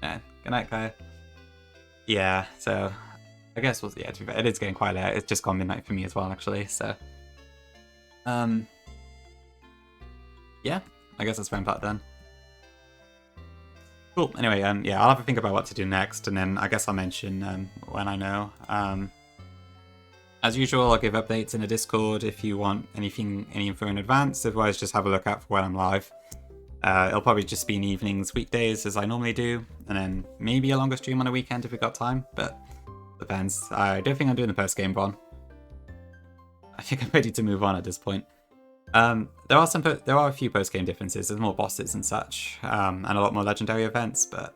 Yeah, good night, Kaya. Yeah, so I guess yeah, to be fair, it is getting quite late. It's just gone midnight for me as well, actually. So, yeah, I guess that's fine part then. Cool. Anyway, yeah, I'll have to think about what to do next, and then I guess I'll mention when I know. As usual, I'll give updates in the Discord if you want any info in advance. Otherwise, just have a look out for when I'm live. It'll probably just be in evenings, weekdays, as I normally do, and then maybe a longer stream on a weekend if we've got time, but depends. I don't think I'm doing the post-game run. I think I'm ready to move on at this point. There are a few post-game differences. There's more bosses and such, and a lot more legendary events, but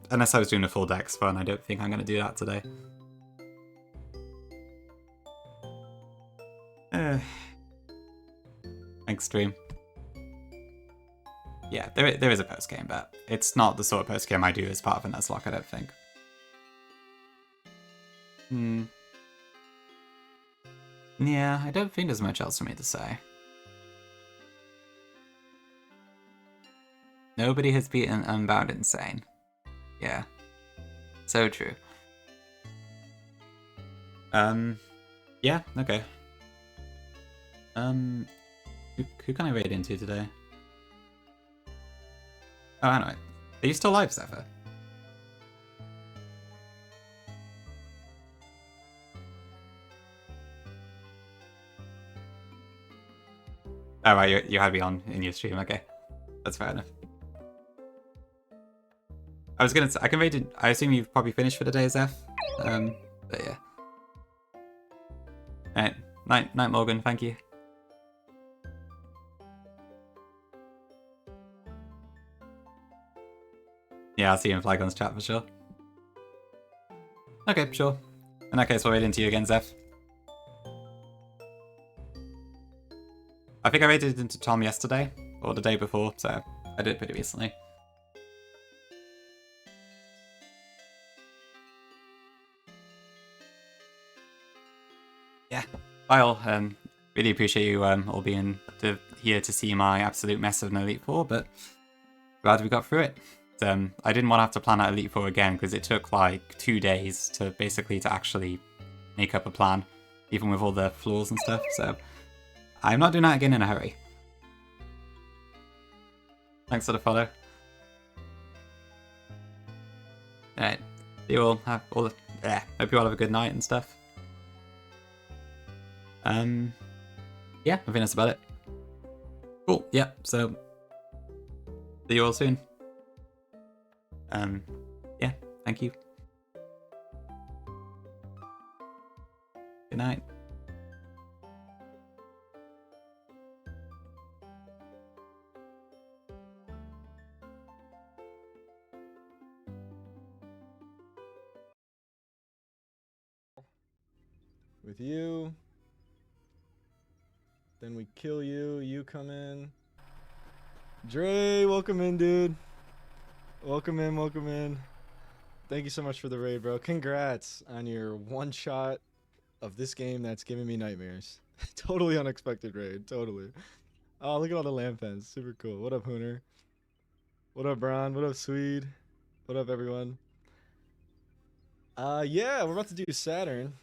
unless I was doing a full dex run, I don't think I'm going to do that today. Thanks, stream. Yeah, there is a post-game, but it's not the sort of post-game I do as part of a Nuzlocke, I don't think. Yeah, I don't think there's much else for me to say. Nobody has beaten Unbound Insane. Yeah. So true. Yeah, okay. Who can I raid into today? Oh, anyway. Are you still live, Zephyr? Oh, right, you had me on in your stream, okay. That's fair enough. I was gonna say, I assume you've probably finished for the day, Zeph. But yeah. Alright, night Morgan, thank you. Yeah, I'll see you in Flygon's chat for sure. Okay, sure. In that case, we'll raid into you again, Zeph. I think I raided into Tom yesterday, or the day before, so I did it pretty recently. Yeah, I'll really appreciate you all being here to see my absolute mess of an Elite Four, but glad we got through it. I didn't want to have to plan out Elite Four again because it took like 2 days to actually make up a plan, even with all the flaws and stuff. So I'm not doing that again in a hurry. Thanks for the follow. Alright, you all have all the, hope you all have a good night and stuff. Yeah, I think that's about it. Cool, yeah, so see you all soon. Yeah, thank you. Good night. With you. Then we kill you. You come in. Dre, welcome in, dude. Welcome in. Thank you so much for the raid, bro. Congrats on your one shot of this game that's giving me nightmares. Totally unexpected raid. Totally. Oh, look at all the lamp pens. Super cool. What up, Hooner? What up, Bron? What up, Swede? What up, everyone? Yeah, we're about to do Saturn.